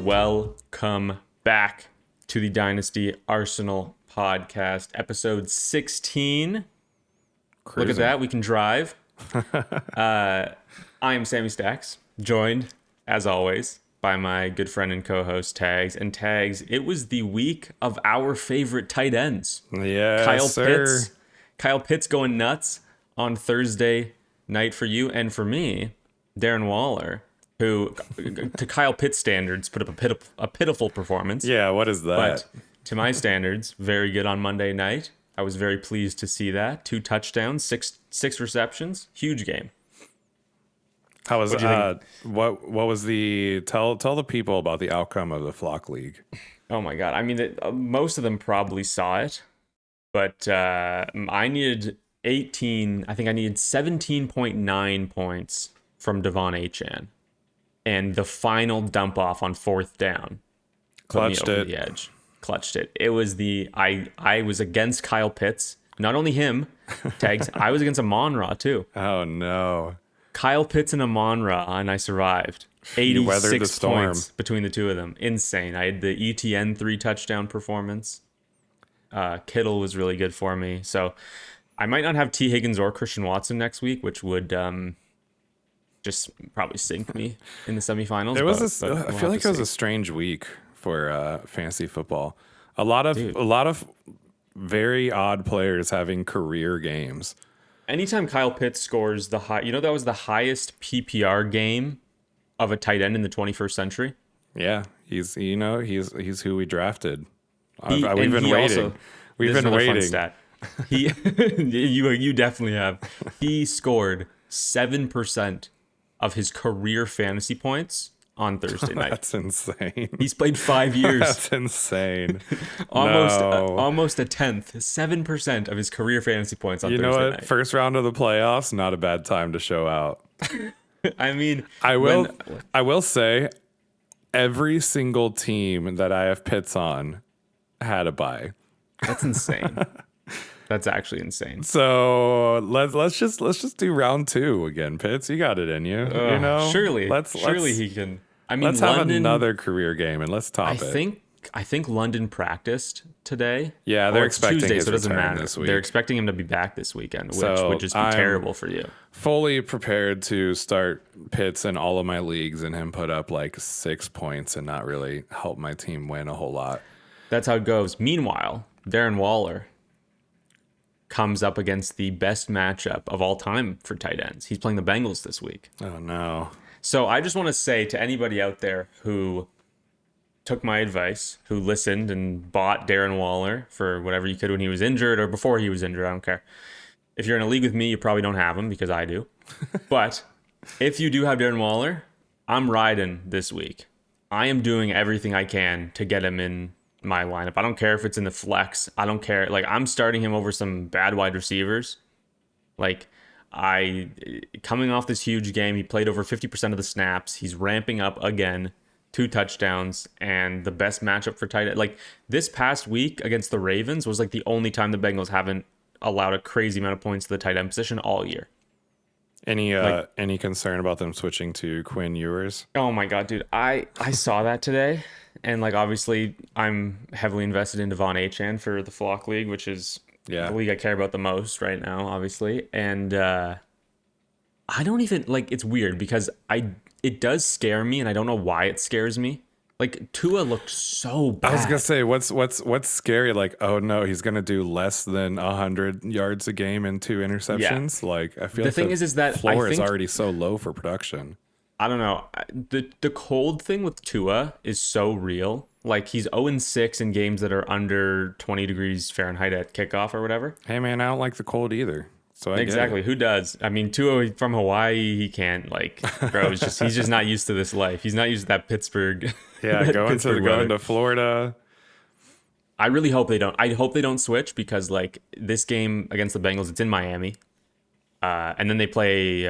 Welcome back to the Dynasty Arsenal podcast, episode 16. Cruising. Look at that, we can drive. I am Sammy Stacks, joined, as always, by my good friend and co-host Tags. And Tags, it was the week of our favorite tight ends. Yes, sir. Kyle Pitts going nuts on Thursday night for you, and for me, Darren Waller, who, to Kyle Pitts standards, put up a pitiful performance. Yeah, what is that? But to my standards, very good on Monday night. I was very pleased to see that. 2 touchdowns, six receptions, huge game. How was what was the tell the people about the outcome of the Flock League? Oh my God! I mean, most of them probably saw it, but I needed 18. I think I needed 17.9 points from Devon Achane. And the final dump off on 4th down Clutched it. The edge. Clutched it. It was I was against Kyle Pitts. Not only him, Tags, I was against Amon-Ra too. Oh no. Kyle Pitts and Amon-Ra, and I survived. 86 points between the two of them. Insane. I had the ETN 3 touchdown performance. Kittle was really good for me. So I might not have T. Higgins or Christian Watson next week, which would just probably sink me in the semifinals. I feel like it was a strange week for fantasy football. A lot of very odd players having career games. Anytime Kyle Pitts scores that was the highest PPR game of a tight end in the 21st century. Yeah, he's who we drafted. We've been waiting. We've been waiting. Stat. You definitely have. He scored 7% of his career fantasy points on Thursday night. That's insane. He's played 5 years. That's insane. Almost a tenth, 7% of his career fantasy points on Thursday night. You know what? First round of the playoffs, not a bad time to show out. I mean, I will say, every single team that I have Pitts on had a bye. That's insane. That's actually insane. So let's just do round 2 again, Pitts. You got it in you. Surely he can. I mean, let's have another career game and let's top it. I think London practiced today. Yeah, they're expecting Tuesday, his so it doesn't return matter. this week. They're expecting him to be back this weekend, which would just be terrible for you. Fully prepared to start Pitts in all of my leagues and him put up like 6 points and not really help my team win a whole lot. That's how it goes. Meanwhile, Darren Waller comes up against the best matchup of all time for tight ends. He's playing the Bengals this week. Oh, no. So I just want to say to anybody out there who took my advice, who listened and bought Darren Waller for whatever you could when he was injured or before he was injured, I don't care. If you're in a league with me, you probably don't have him because I do. But if you do have Darren Waller, I'm riding this week. I am doing everything I can to get him in my lineup. I don't care if it's in the flex. I don't care. Like, I'm starting him over some bad wide receivers. Like, coming off this huge game, he played over 50% of the snaps. He's ramping up again, 2 touchdowns, and the best matchup for tight end. Like, this past week against the Ravens was like the only time the Bengals haven't allowed a crazy amount of points to the tight end position all year. Any concern about them switching to Quinn Ewers? Oh my God, dude. I saw that today. And like, obviously I'm heavily invested in Devon Achane for the Flock League, which is the league I care about the most right now, obviously. And I don't even it's weird because it does scare me and I don't know why it scares me. Like, Tua looked so bad. I was gonna say, what's scary? Like, oh no, he's gonna do less than 100 yards a game and 2 interceptions. Yeah. Like, I feel the thing is that floor is already so low for production. I don't know. The cold thing with Tua is so real. Like, he's 0-6 in games that are under 20 degrees Fahrenheit at kickoff or whatever. Hey man, I don't like the cold either. So exactly, who does? I mean, Tua from Hawaii, he can't. Like, bro, he's just not used to this life. He's not used to that Pittsburgh. Yeah, going to Florida. I really hope they don't. I hope they don't switch because like this game against the Bengals, it's in Miami, and then they play.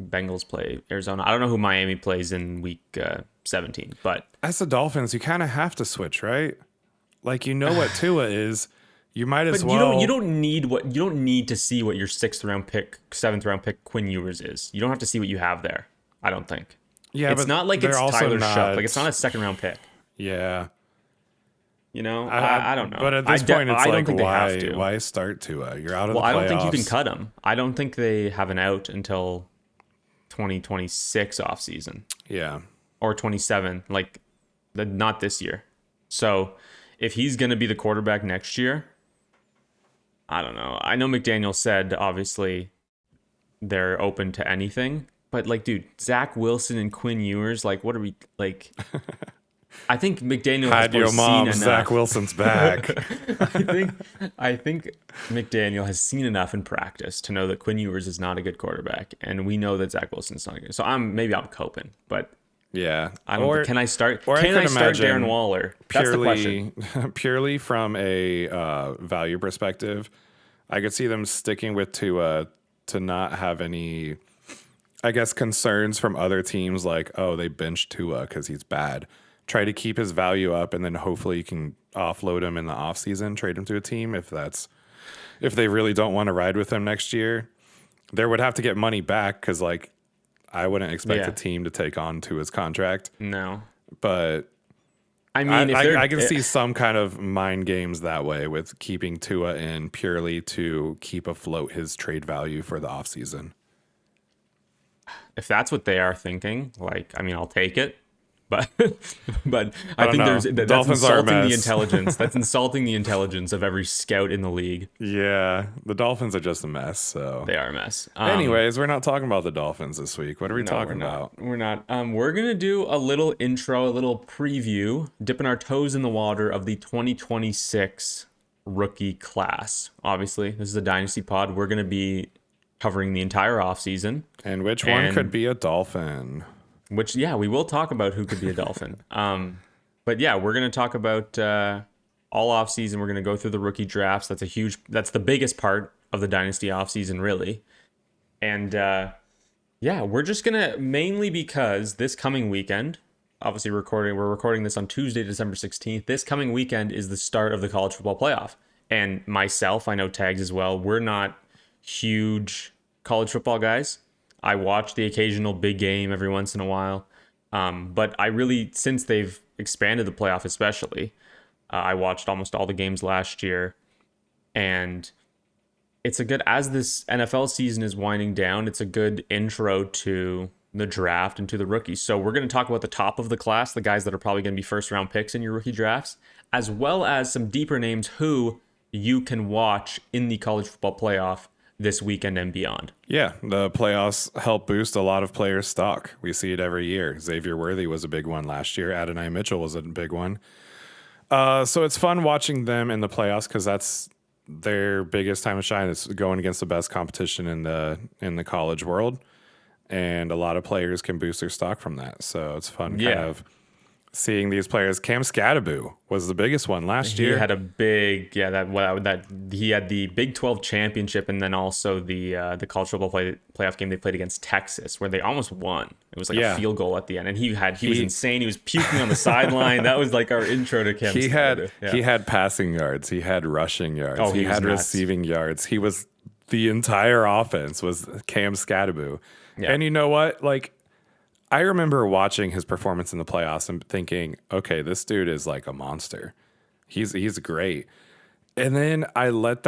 Bengals play Arizona. I don't know who Miami plays in week 17, but as the Dolphins, you kind of have to switch, right? Like, you know what Tua is. You might as well. You don't need to see what your 6th round pick, 7th round pick Quinn Ewers is. You don't have to see what you have there. I don't think. Yeah, it's but not like they're it's also Tyler not. Shough. Like, it's not a second round pick. Yeah. You know, I don't know. But at this point, it's I don't like, think they have to. why start Tua? You're out of Well, the playoffs. I don't think you can cut him. I don't think they have an out until 2026 offseason. Yeah. Or 27, like not this year. So if he's going to be the quarterback next year, I don't know. I know McDaniel said, obviously, they're open to anything. But, like, dude, Zach Wilson and Quinn Ewers, like, what are we, like... I think McDaniel has your mom, seen enough. Zach Wilson's back. I think McDaniel has seen enough in practice to know that Quinn Ewers is not a good quarterback, and we know that Zach Wilson's not good. So I'm coping, but yeah, I don't. Can I start? Or can I start imagine Darren Waller? That's the question. Purely from a value perspective, I could see them sticking with Tua to not have any, I guess, concerns from other teams like, oh, they benched Tua because he's bad. Try to keep his value up, and then hopefully you can offload him in the offseason, trade him to a team if they really don't want to ride with him next year. They would have to get money back because, like, I wouldn't expect a team to take on to his contract. No, but I mean, I can see some kind of mind games that way with keeping Tua in purely to keep afloat his trade value for the offseason. If that's what they are thinking, like, I mean, I'll take it. But I think that's insulting the intelligence. That's insulting the intelligence of every scout in the league. Yeah, the Dolphins are just a mess. So they are a mess. Anyways, we're not talking about the Dolphins this week. What are we talking about? We're not. We're gonna do a little intro, a little preview, dipping our toes in the water of the 2026 rookie class. Obviously, this is a Dynasty pod. We're gonna be covering the entire offseason. And which one could be a Dolphin? Which, yeah, we will talk about who could be a Dolphin. But yeah, we're going to talk about all offseason. We're going to go through the rookie drafts. That's the biggest part of the Dynasty offseason, really. And yeah, we're just going to, mainly because this coming weekend, obviously we're recording this on Tuesday, December 16th. This coming weekend is the start of the college football playoff. And myself, I know Tags as well, we're not huge college football guys. I watch the occasional big game every once in a while. But I really, since they've expanded the playoff especially, I watched almost all the games last year. And it's as this NFL season is winding down, it's a good intro to the draft and to the rookies. So we're going to talk about the top of the class, the guys that are probably going to be first round picks in your rookie drafts, as well as some deeper names who you can watch in the college football playoff this weekend and beyond. Yeah, the playoffs help boost a lot of players' stock. We see it every year. Xavier Worthy was a big one last year. Adonai Mitchell was a big one. So it's fun watching them in the playoffs because that's their biggest time to shine. It's going against the best competition in the college world, and a lot of players can boost their stock from that. So it's fun kind of seeing these players. Cam Scadaboo was the biggest one last year. He had a big, he had the Big 12 championship and then also the college football playoff game they played against Texas where they almost won. It was like a field goal at the end, and he was insane. He was puking on the sideline. That was like our intro to Cam. He had passing yards. He had rushing yards. Oh, he had receiving yards. He was the entire offense was Cam Scadaboo. Yeah. And you know what? Like, I remember watching his performance in the playoffs and thinking, okay, this dude is like a monster. He's great. And then I let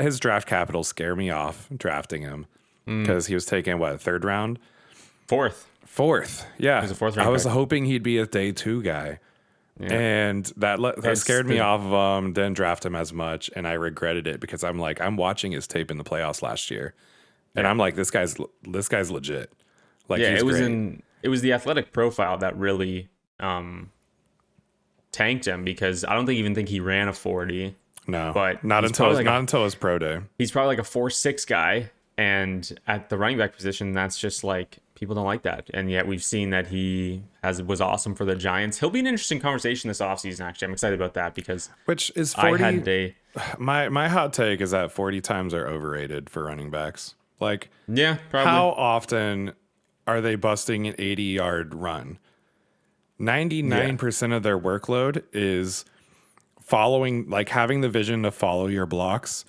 his draft capital scare me off drafting him because he was taken, third round? Fourth. Yeah. He was a fourth round. I was hoping he'd be a day 2 guy. Yeah. And that scared me off of him. Didn't draft him as much. And I regretted it because I'm watching his tape in the playoffs last year. And I'm like, this guy's legit. Like, yeah, it was the athletic profile that really tanked him because I don't even think he ran a 40. No, but not until his pro day. He's probably like a 4.6 guy, and at the running back position, that's just like people don't like that. And yet we've seen that he was awesome for the Giants. He'll be an interesting conversation this offseason. Actually, I'm excited about that because which is 40. My hot take is that 40 times are overrated for running backs. Like, yeah, probably. How often are they busting an 80-yard run? 99% of their workload is following, like having the vision to follow your blocks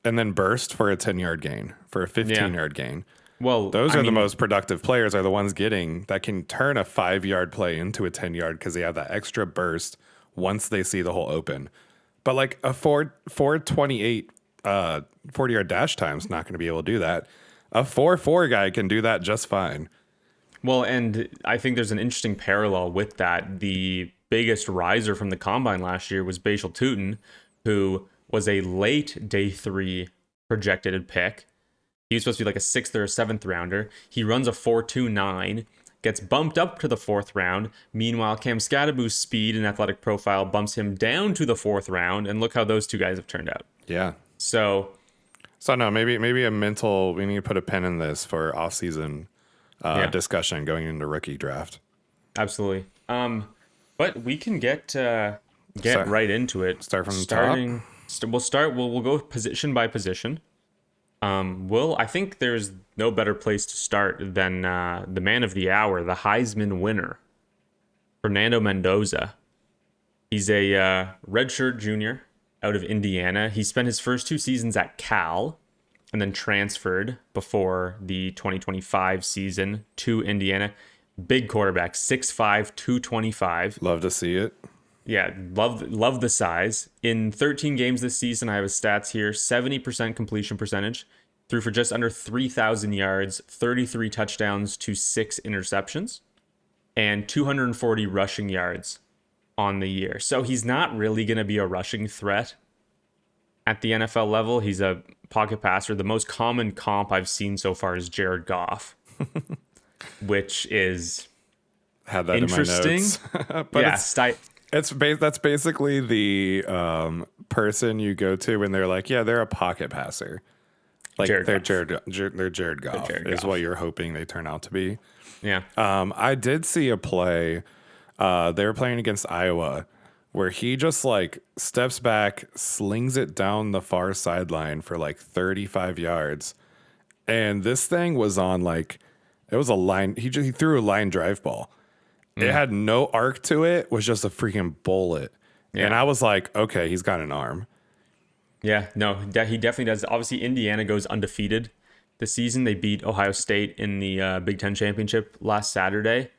and then burst for a 10-yard gain, for a 15-yard gain. Well, Those I are the mean, most productive players, are the ones getting that can turn a 5 yard play into a 10 yard because they have that extra burst once they see the hole open. But like a 428 40 yard dash time's not going to be able to do that. A 4.4 guy can do that just fine. well, and I think there's an interesting parallel with that. The biggest riser from the combine last year was Bashal Tutin, who was a late day 3 projected pick. He was supposed to be like a 6th or a 7th rounder. He runs a 4.29, gets bumped up to the 4th round. Meanwhile, Cam Scadaboo's speed and athletic profile bumps him down to the 4th round, and look how those two guys have turned out. Yeah. So No, maybe a mental. We need to put a pin in this for off-season yeah, discussion going into rookie draft. absolutely. But we can get Start- right into it. start from the top? We'll start. We'll go position by position. I think there's no better place to start than the man of the hour, the Heisman winner, Fernando Mendoza. He's a redshirt junior out of Indiana. He spent his first 2 seasons at Cal and then transferred before the 2025 season to Indiana. Big quarterback, 6'5", 225. Love to see it. Yeah, love the size. In 13 games this season, I have his stats here. 70% completion percentage. Threw for just under 3,000 yards, 33 touchdowns to 6 interceptions, and 240 rushing yards on the year. So he's not really going to be a rushing threat at the NFL level. He's a pocket passer. The most common comp I've seen so far is Jared Goff, which is Had that interesting. in my notes. But Yeah, that's basically the person you go to when they're like, yeah, they're a pocket passer. Like Jared they're Goff. Jared Goff is Goff. what you're hoping they turn out to be. Yeah. I did see a play. They were playing against Iowa where he just like steps back, slings it down the far sideline for like 35 yards. And this thing was on like, it was a line. He threw a line drive ball. It had no arc to it, was just a freaking bullet. Yeah. And I was like, okay, he's got an arm. Yeah, no, he definitely does. Obviously, Indiana goes undefeated this season. They beat Ohio State in the Big Ten Championship last Saturday.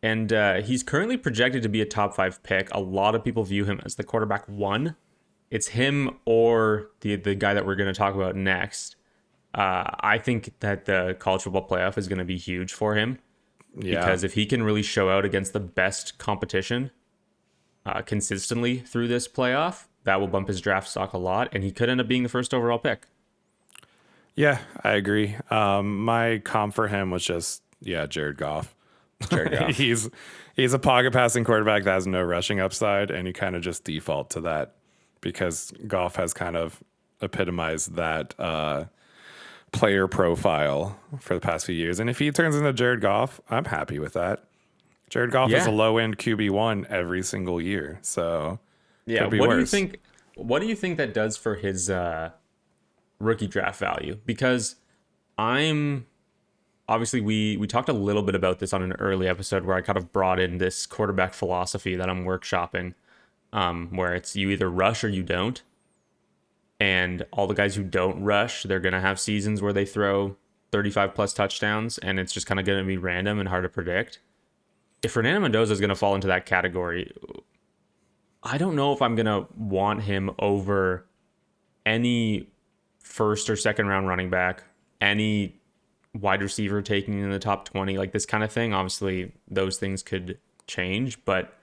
And he's currently projected to be a top 5 pick. A lot of people view him as the quarterback 1. It's him or the guy that we're going to talk about next. I think that the college football playoff is going to be huge for him. Yeah. Because if he can really show out against the best competition consistently through this playoff, that will bump his draft stock a lot, and he could end up being the first overall pick. Yeah, I agree. My comp for him was just, Jared Goff. Jared Goff. he's a pocket passing quarterback that has no rushing upside, and you kind of just default to that because Goff has kind of epitomized that player profile for the past few years. And if he turns into Jared Goff, I'm happy with that. Jared Goff is a low end QB1 every single year, so yeah. What do you think? What do you think that does for his rookie draft value? Because obviously we talked a little bit about this on an early episode where I kind of brought in this quarterback philosophy that I'm workshopping, where it's you either rush or you don't. And all the guys who don't rush, they're going to have seasons where they throw 35 plus touchdowns, and it's just kind of going to be random and hard to predict. If Fernando Mendoza is going to fall into that category, I don't know if I'm going to want him over any first or second round running back, any wide receiver taking in the top 20, like this kind of thing. Obviously, those things could change, but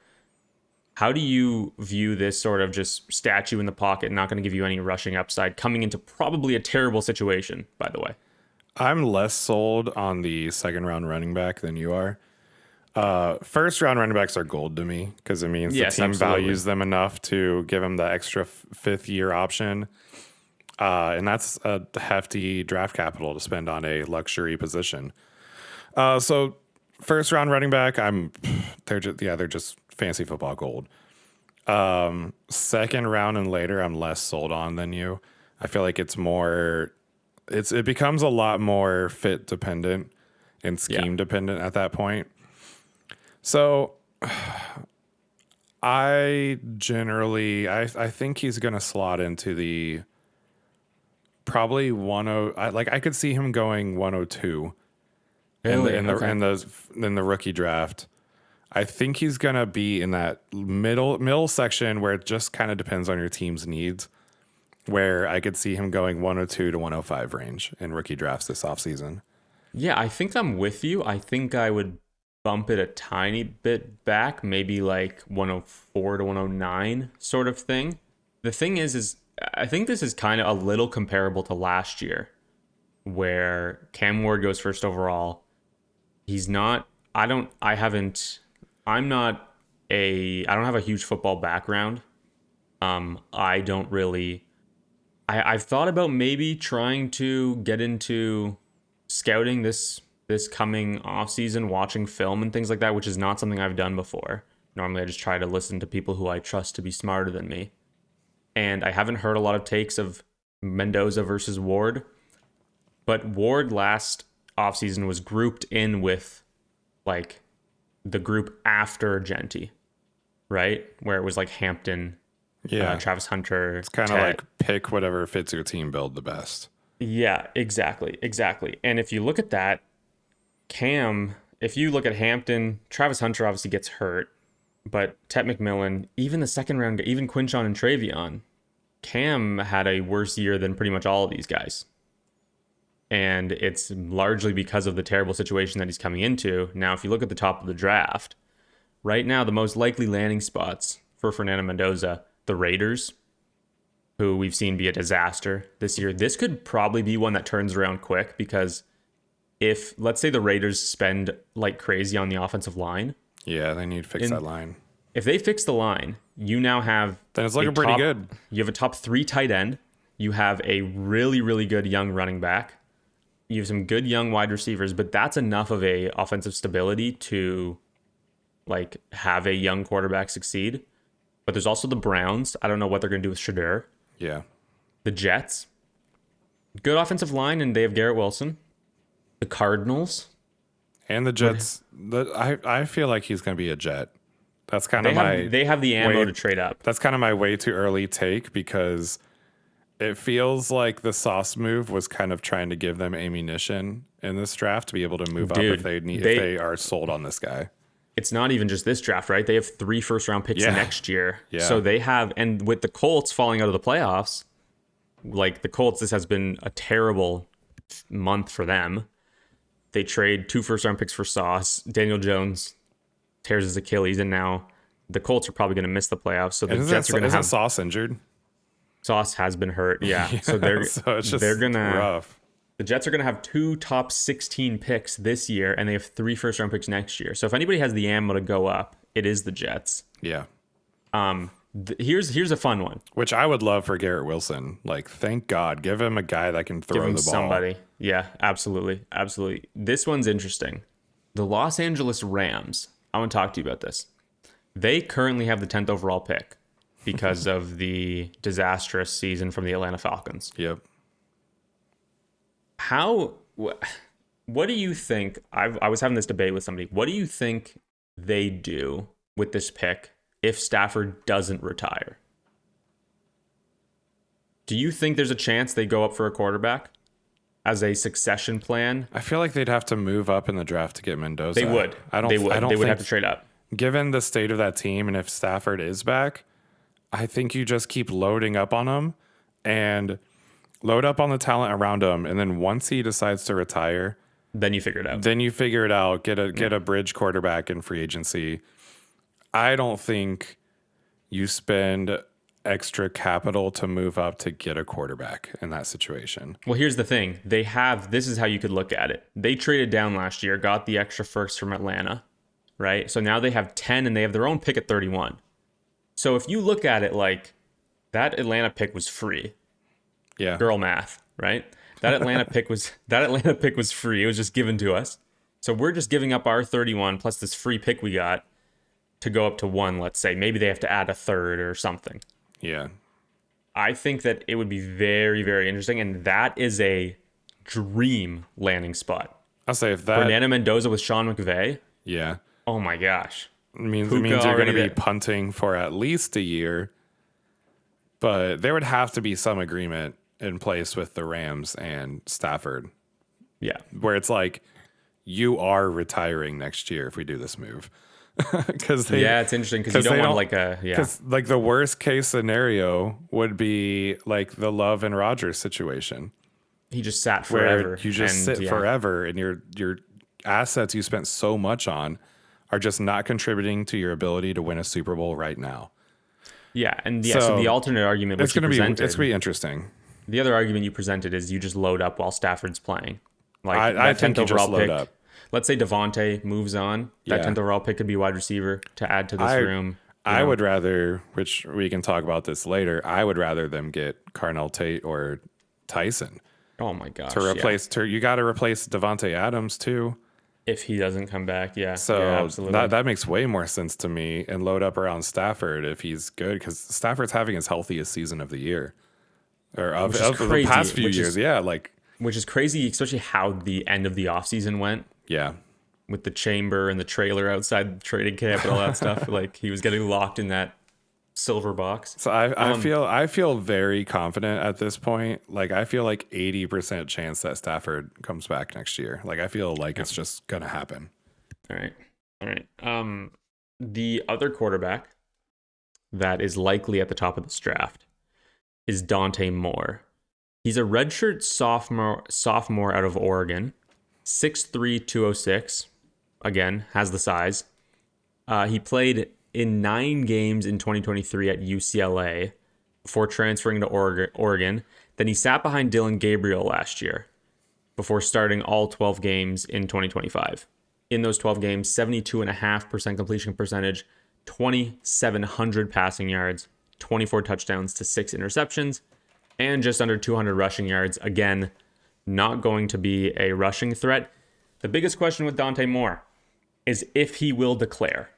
how do you view this sort of just statue in the pocket, not going to give you any rushing upside, coming into probably a terrible situation, by the way? I'm less sold on the second round running back than you are. First round running backs are gold to me because it means the team values them enough to give them the extra 5th year option. And that's a hefty draft capital to spend on a luxury position. So first round running back, they're just fantasy football gold. Second round and later, I'm less sold on than you. I feel like it becomes a lot more fit dependent and scheme dependent at that point. So I think he's going to slot into the probably 10. I could see him going 102 Really? in the rookie draft. I think he's gonna be in that middle section where it just kind of depends on your team's needs. Where I could see him going 102 to 105 range in rookie drafts this offseason. Yeah, I think I'm with you. I think I would bump it a tiny bit back, maybe like 104 to 109 sort of thing. The thing is I think this is kind of a little comparable to last year, where Cam Ward goes first overall. He's not. I don't have a huge football background. I've thought about maybe trying to get into scouting this coming off season, watching film and things like that, which is not something I've done before. Normally I just try to listen to people who I trust to be smarter than me. And I haven't heard a lot of takes of Mendoza versus Ward, but Ward last offseason was grouped in with like the group after Genty, right? Where it was like Hampton, Travis Hunter. It's kind of like pick whatever fits your team build the best. Yeah, exactly. And if you look at that, if you look at Hampton, Travis Hunter obviously gets hurt, but Tet McMillan, even the second round, even Quinshon and Travion, Cam had a worse year than pretty much all of these guys. And it's largely because of the terrible situation that he's coming into. Now, if you look at the top of the draft, right now, the most likely landing spots for Fernando Mendoza, the Raiders, who we've seen be a disaster this year. This could probably be one that turns around quick, because if, let's say, the Raiders spend like crazy on the offensive line. Yeah, they need to fix that line. If they fix the line, you now have... Then it's looking pretty good. You have a top 3 tight end. You have a really, really good young running back. You have some good young wide receivers, but that's enough of a offensive stability to like have a young quarterback succeed. But there's also the Browns. I don't know what they're going to do with Shadur. Yeah. The Jets. Good offensive line, and they have Garrett Wilson. The Cardinals. And the Jets. I feel like he's going to be a Jet. That's kind of They have the ammo to trade up. That's kind of my way too early take, because it feels like the Sauce move was kind of trying to give them ammunition in this draft to be able to move up if they are sold on this guy. It's not even just this draft, right? They have 3 first-round picks next year. Yeah. So they have, and with the Colts falling out of the playoffs, like the Colts, this has been a terrible month for them. They trade 2 first-round picks for Sauce. Daniel Jones tears his Achilles, and now the Colts are probably going to miss the playoffs. So the Jets are going to have... Isn't Sauce injured? Sauce has been hurt, yeah. So it's going to... rough. The Jets are going to have 2 top 16 picks this year, and they have 3 first-round picks next year. So if anybody has the ammo to go up, it is the Jets. Yeah. Here's a fun one. Which I would love for Garrett Wilson. Like, thank God. Give him a guy that can throw the ball. Somebody. Yeah, absolutely. This one's interesting. The Los Angeles Rams. I want to talk to you about this. They currently have the 10th overall pick because of the disastrous season from the Atlanta Falcons. Yep. What do you think? I was having this debate with somebody. What do you think they do with this pick if Stafford doesn't retire? Do you think there's a chance they go up for a quarterback as a succession plan? I feel like they'd have to move up in the draft to get Mendoza. They would. They would have to trade up. Given the state of that team, and if Stafford is back, I think you just keep loading up on him and load up on the talent around him, and then once he decides to retire, then you figure it out. Get a bridge quarterback in free agency. I don't think you spend extra capital to move up to get a quarterback in that situation. Well, here's the thing. This is how you could look at it. They traded down last year, got the extra first from Atlanta, right? So now they have 10 and they have their own pick at 31. So if you look at it like that Atlanta pick was free. Yeah. Girl math, right? That Atlanta pick was free. It was just given to us. So we're just giving up our 31 plus this free pick we got to go up to 1, let's say. Maybe they have to add a third or something. Yeah. I think that it would be very, very interesting, and that is a dream landing spot. I'll say if that Fernando Mendoza with Sean McVay. Yeah. Oh my gosh. It means you're going to be punting for at least a year. But there would have to be some agreement in place with the Rams and Stafford, Yeah. where it's like, you are retiring next year if we do this move. Because It's interesting because you don't want because like the worst case scenario would be like the Love and Rodgers situation. He just sat forever. Where you just sit forever, and your assets you spent so much on are just not contributing to your ability to win a Super Bowl right now. Yeah, and so the alternate argument which it's gonna be interesting. The other argument you presented is you just load up while Stafford's playing. Like I think you just load up. Let's say Devontae moves on. That 10th overall pick could be wide receiver to add to this room. I would rather, which we can talk about this later, I would rather them get Carnell Tate or Tyson. Oh my gosh. To replace, you got to replace Devontae Adams too. If he doesn't come back, So absolutely. that makes way more sense to me, and load up around Stafford if he's good, because Stafford's having his healthiest season of the year. Or of the past few years. Which is crazy, especially how the end of the offseason went. Yeah. With the chamber and the trailer outside the trading camp and all that stuff. Like he was getting locked in that silver box. So I feel very confident at this point. Like I feel like 80% chance that Stafford comes back next year. Like I feel like it's just gonna happen. All right. The other quarterback that is likely at the top of this draft is Dante Moore. He's a redshirt sophomore out of Oregon, 6'3", 206. Again, has the size. He played in 9 games in 2023 at UCLA before transferring to Oregon. Then he sat behind Dylan Gabriel last year before starting all 12 games in 2025. In those 12 games, 72.5% completion percentage, 2,700 passing yards, 24 touchdowns to 6 interceptions, and just under 200 rushing yards. Again, not going to be a rushing threat. The biggest question with Dante Moore is if he will declare.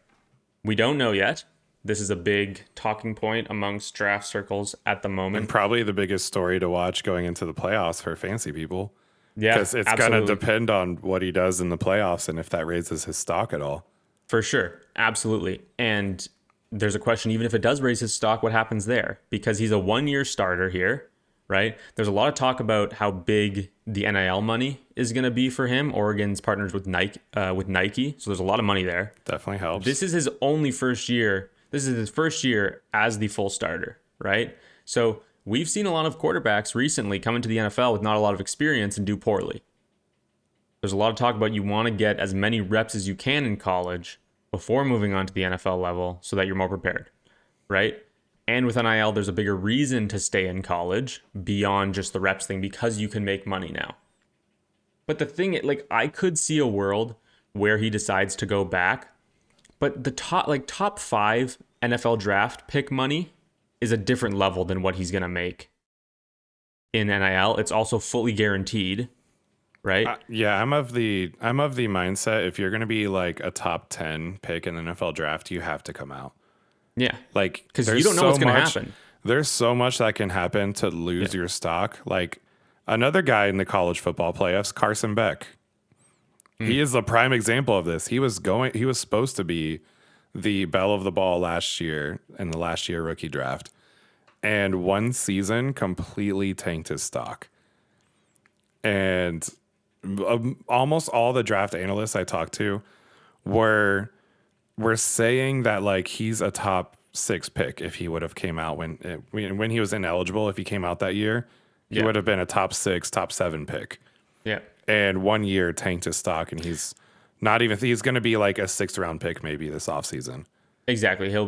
We don't know yet. This is a big talking point amongst draft circles at the moment. And probably the biggest story to watch going into the playoffs for fancy people. Yeah, because it's going to depend on what he does in the playoffs and if that raises his stock at all. For sure. Absolutely. And there's a question, even if it does raise his stock, what happens there? Because he's a 1-year starter here, right? There's a lot of talk about how big the NIL money is going to be for him. Oregon's partners with Nike, so there's a lot of money there. Definitely helps. This is his first year as the full starter, right? So we've seen a lot of quarterbacks recently come into the NFL with not a lot of experience and do poorly. There's a lot of talk about you want to get as many reps as you can in college before moving on to the NFL level so that you're more prepared, right? And with NIL, there's a bigger reason to stay in college beyond just the reps thing because you can make money now. But the thing, I could see a world where he decides to go back, but the top 5 NFL draft pick money is a different level than what he's going to make in NIL. It's also fully guaranteed, right? I'm of the mindset if you're going to be like a top 10 pick in the NFL draft, you have to come out. Yeah. Because you don't know what's going to happen. There's so much that can happen to lose your stock. Like another guy in the college football playoffs, Carson Beck. He is a prime example of this. He was supposed to be the belle of the ball last year in the last year rookie draft. And one season completely tanked his stock. And almost all the draft analysts I talked to were saying that he's a top 6 pick if he would have came out when he was ineligible. If he came out that year, he would have been a top 6, top 7 pick. Yeah. And 1 year tanked his stock, and he's going to be like a 6th round pick maybe this offseason. Exactly. He'll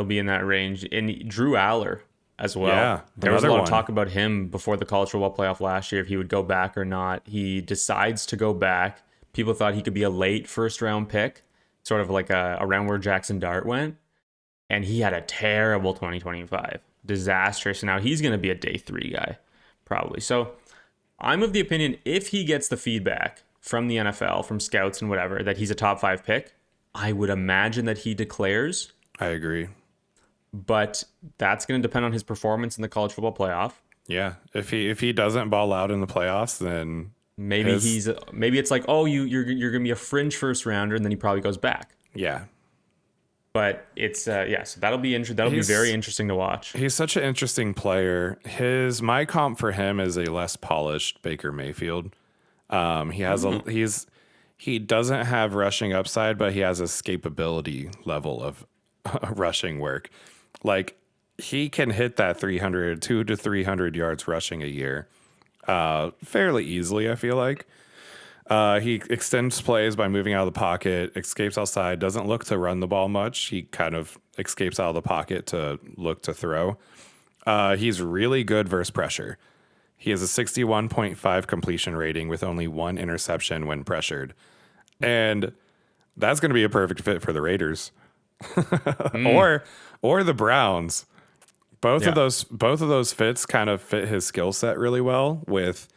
be in that range. And Drew Aller as well. Yeah, there was a lot of talk about him before the college football playoff last year, if he would go back or not. He decides to go back. People thought he could be a late 1st round pick, sort of like around where Jackson Dart went. And he had a terrible 2025. Disastrous. Now he's going to be a day 3 guy, probably. So I'm of the opinion if he gets the feedback from the NFL, from scouts and whatever, that he's a top 5 pick, I would imagine that he declares. I agree. But that's going to depend on his performance in the college football playoff. Yeah. If he doesn't ball out in the playoffs, then maybe it's like, oh, you're going to be a fringe 1st rounder, and then he probably goes back. Yeah. But it's so that'll be that'll be very interesting to watch. He's such an interesting player. My comp for him is a less polished Baker Mayfield. He doesn't have rushing upside, but he has escapability level of rushing work. Like he can hit that 2 to 300 yards rushing a year fairly easily, I feel like. He extends plays by moving out of the pocket, escapes outside, doesn't look to run the ball much. He kind of escapes out of the pocket to look to throw. He's really good versus pressure. He has a 61.5 completion rating with only 1 interception when pressured. And that's going to be a perfect fit for the Raiders or the Browns. Both of those fits kind of fit his skill set really well, with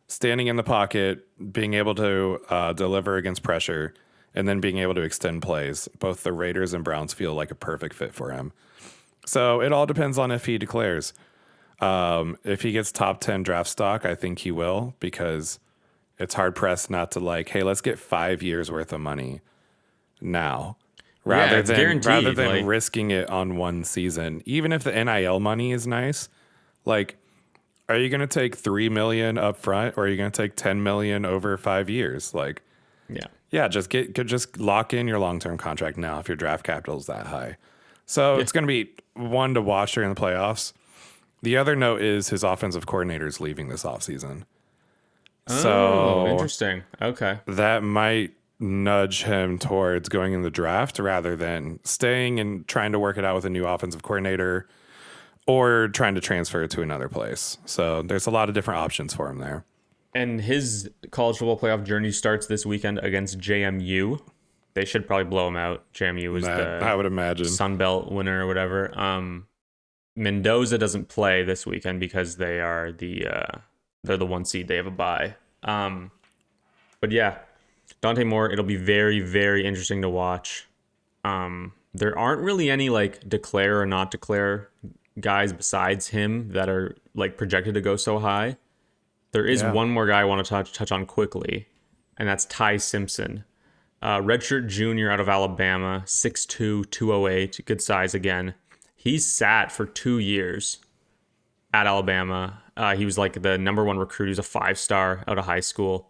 standing in the pocket, being able to deliver against pressure, and then being able to extend plays. Both the Raiders and Browns feel like a perfect fit for him. So it all depends on if he declares. If he gets top 10 draft stock, I think he will, because it's hard pressed not to hey, let's get 5 years worth of money now, rather than risking it on one season. Even if the NIL money is nice, are you going to take $3 million up front, or are you going to take $10 million over 5 years? Just lock in your long-term contract now if your draft capital is that high. So it's going to be one to watch during the playoffs. The other note is his offensive coordinator is leaving this offseason. Oh, interesting. Okay. That might nudge him towards going in the draft rather than staying and trying to work it out with a new offensive coordinator or trying to transfer it to another place. So there's a lot of different options for him there. And his college football playoff journey starts this weekend against JMU. They should probably blow him out. JMU is I would imagine Sun Belt winner or whatever. Mendoza doesn't play this weekend because they are they're the 1 seed. They have a bye. But yeah, Dante Moore, it'll be very, very interesting to watch. There aren't really any declare or not declare guys besides him that are projected to go so high. There is one more guy I want to touch on quickly, and that's Ty Simpson. Redshirt junior out of Alabama, 6'2", 208, good size again. He's sat for 2 years at Alabama. He was the number 1 recruit. He was a 5-star out of high school.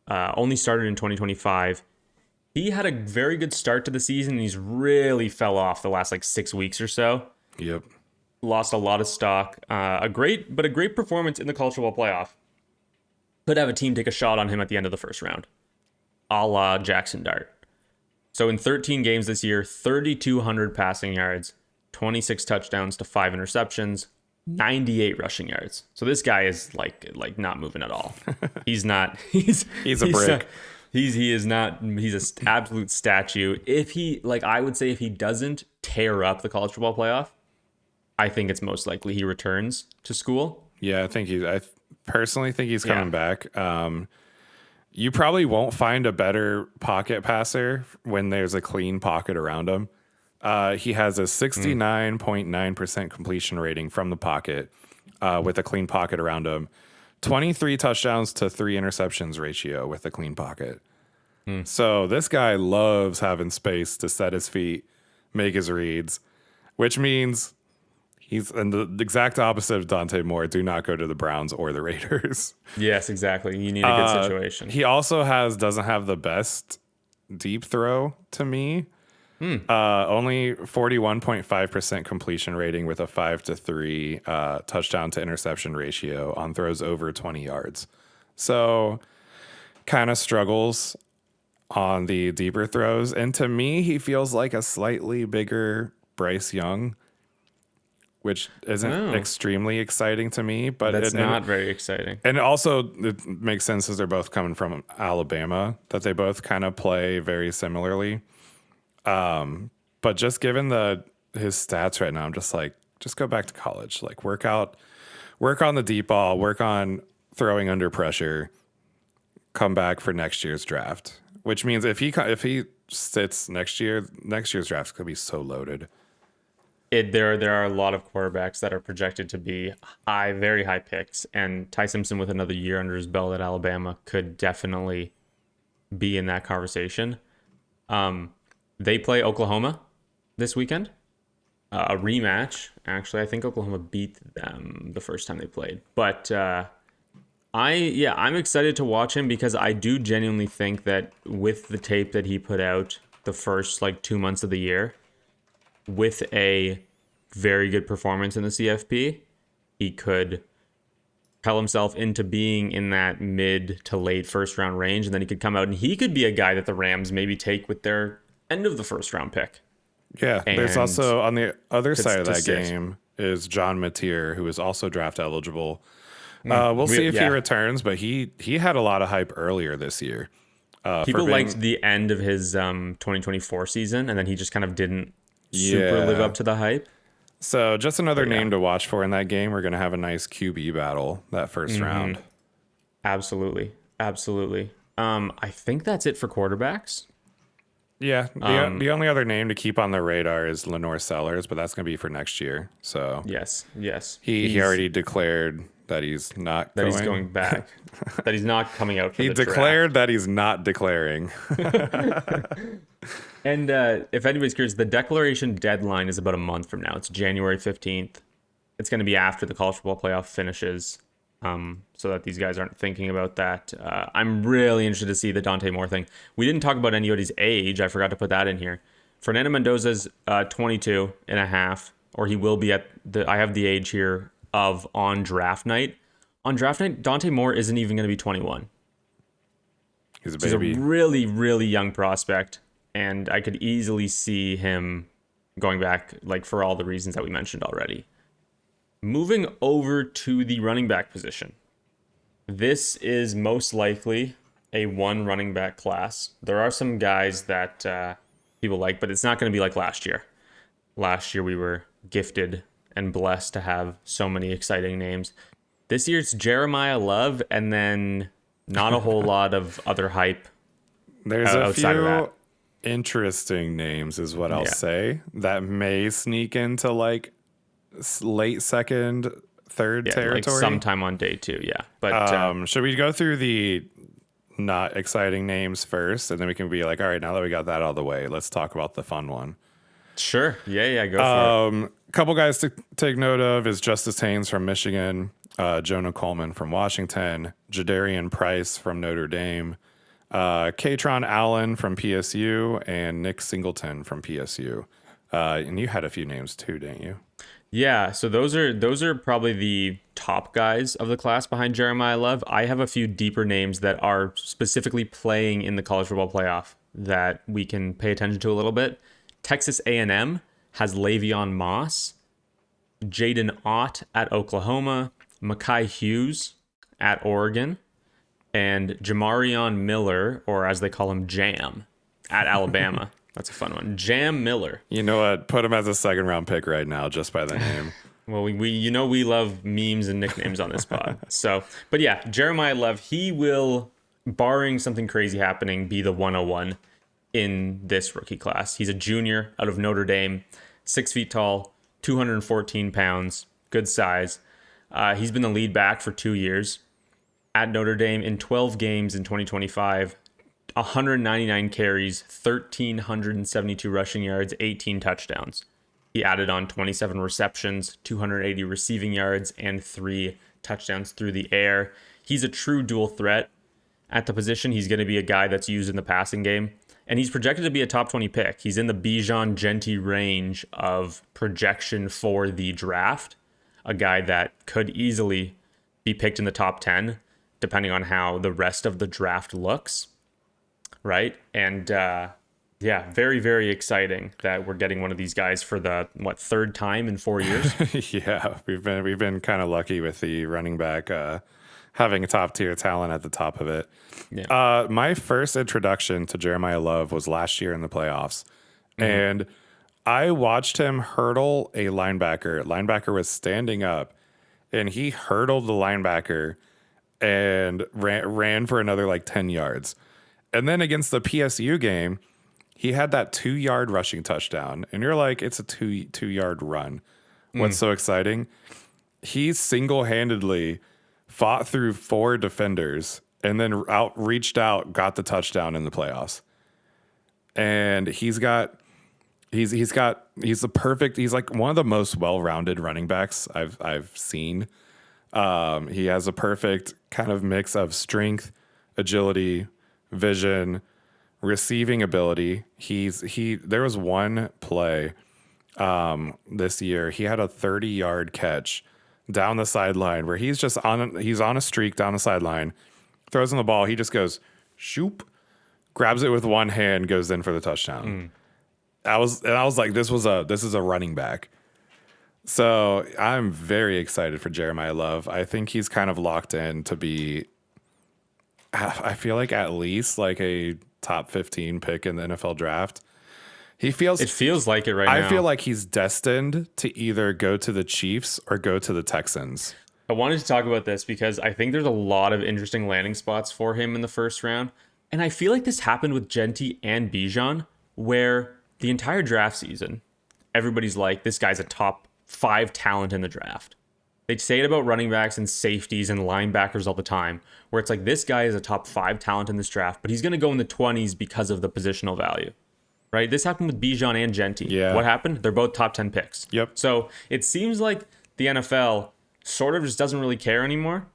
Only started in 2025. He had a very good start to the season, and he's really fell off the last 6 weeks or so. Yep. Lost a lot of stock. A great performance in the college football playoff. Could have a team take a shot on him at the end of the first round, a la Jackson Dart. So in 13 games this year, 3,200 passing yards, 26 touchdowns to 5 interceptions, 98 rushing yards. So this guy is not moving at all. He's not. He's a brick. He's an absolute statue. If he I would say if he doesn't tear up the college football playoff, I think it's most likely he returns to school. Yeah, I personally think he's coming back. You probably won't find a better pocket passer when there's a clean pocket around him. He has a 69.9% completion rating from the pocket with a clean pocket around him. 23 touchdowns to 3 interceptions ratio with a clean pocket. So this guy loves having space to set his feet, make his reads, which means he's the exact opposite of Dante Moore. Do not go to the Browns or the Raiders. Yes, exactly. You need a good situation. He also doesn't have the best deep throw to me. Only 41.5% completion rating with a 5-3 touchdown to interception ratio on throws over 20 yards. So kind of struggles on the deeper throws. And to me, he feels like a slightly bigger Bryce Young, which isn't extremely exciting to me. But that's not very exciting. And also it makes sense as they're both coming from Alabama, that they both kind of play very similarly. But just given his stats right now, I'm just go back to college, work on the deep ball, work on throwing under pressure, come back for next year's draft, which means if he sits next year's draft could be so loaded. There are a lot of quarterbacks that are projected to be very high picks, and Ty Simpson with another year under his belt at Alabama could definitely be in that conversation. They play Oklahoma this weekend. A rematch, actually. I think Oklahoma beat them the first time they played. But I'm excited to watch him because I do genuinely think that with the tape that he put out the first like 2 months of the year, with a very good performance in the CFP, he could propel himself into being in that mid to late first round range, and then he could come out and he could be a guy that the Rams maybe take with their end of the first round pick. Yeah, there's And also on the other side of to that sit. game is John Mateer, who is also draft eligible. We'll see if he returns, but he had a lot of hype earlier this year. People liked the end of his 2024 season, and then he just kind of didn't super Yeah. live up to the hype. So just another But yeah. name to watch for in that game. We're going to have a nice QB battle that first round. Absolutely. I think that's it for quarterbacks. Yeah, the only other name to keep on the radar is Lenore Sellers, but that's going to be for next year. So Yes. he already declared that he's not He's going back. That he's not coming out for He the declared that he's not declaring. And if anybody's curious, the declaration deadline is about a month from now. It's January 15th. It's going to be after the college football playoff finishes, so that these guys aren't thinking about that. I'm really interested to see the Dante Moore thing. We didn't talk about anybody's age. I forgot to put that in here. Fernando Mendoza's 22 and a half, or he will be I have the age here of on draft night. On draft night, Dante Moore isn't even going to be 21. He's a baby. He's a really, really young prospect. And I could easily see him going back, like for all the reasons that we mentioned already. Moving over to the running back position. This is most likely a one running back class. There are some guys that people like, but it's not going to be like last year. Last year we were gifted and blessed to have so many exciting names. This year it's Jeremiyah Love and then not a whole lot of other hype. There's a outside of few that. interesting names is what I'll say that may sneak into like late second, third territory. Like sometime on day 2, yeah. But should we go through the not exciting names first, and then we can be like, all right, now that we got that out of the way, let's talk about the fun one. Sure. Yeah, go for it. Couple guys to take note of is Justice Haynes from Michigan, Jonah Coleman from Washington, Jadarian Price from Notre Dame, Katron Allen from PSU, and Nick Singleton from PSU. And you had a few names too, didn't you? Yeah, so those are probably the top guys of the class behind Jeremiyah Love. I have a few deeper names that are specifically playing in the college football playoff that we can pay attention to a little bit. Texas A&M has Le'Veon Moss, Jaden Ott at Oklahoma, Makai Hughes at Oregon, and Jamarion Miller, or as they call him, Jam, at Alabama. That's a fun one. Jam Miller. You know what? Put him as a second round pick right now, just by the name. Well, we love memes and nicknames on this pod. So, but yeah, Jeremiyah Love, he will, barring something crazy happening, be the 101 in this rookie class. He's a junior out of Notre Dame, 6 feet tall, 214 pounds, good size. He's been the lead back for 2 years at Notre Dame in 12 games in 2025, 199 carries, 1,372 rushing yards, 18 touchdowns. He added on 27 receptions, 280 receiving yards, and 3 touchdowns through the air. He's a true dual threat at the position. He's going to be a guy that's used in the passing game, and he's projected to be a top 20 pick. He's in the Bijan Genti range of projection for the draft, a guy that could easily be picked in the top 10, depending on how the rest of the draft looks, right? And very, very exciting that we're getting one of these guys for the third time in 4 years. Yeah, we've been kind of lucky with the running back having a top tier talent at the top of it. Yeah. My first introduction to Jeremiyah Love was last year in the playoffs, and I watched him hurdle a linebacker. Linebacker was standing up, and he hurdled the linebacker and ran for another like 10 yards. And then against the PSU game, he had that 2-yard rushing touchdown. And you're like, it's a two-yard run. What's so exciting? He single-handedly fought through 4 defenders and then reached out, got the touchdown in the playoffs. And he's got He's the perfect. He's like one of the most well-rounded running backs I've seen. He has a perfect kind of mix of strength, agility, vision, receiving ability. There was one play this year. He had a 30-yard catch down the sideline where he's on a streak down the sideline, throws in the ball. He just goes shoop, grabs it with one hand, goes in for the touchdown. I was like, this is a running back. So I'm very excited for Jeremiyah Love. I think he's kind of locked in to be, I feel like at least like a top 15 pick in the NFL draft. It feels like it right now. I feel like he's destined to either go to the Chiefs or go to the Texans. I wanted to talk about this because I think there's a lot of interesting landing spots for him in the first round. And I feel like this happened with Genty and Bijan, where the entire draft season, everybody's like, this guy's a top 5 talent in the draft. They say it about running backs and safeties and linebackers all the time, where it's like, this guy is a top 5 talent in this draft, but he's going to go in the 20s because of the positional value, right? This happened with Bijan and Genty. Yeah. What happened? They're both top 10 picks. Yep. So it seems like the NFL sort of just doesn't really care anymore.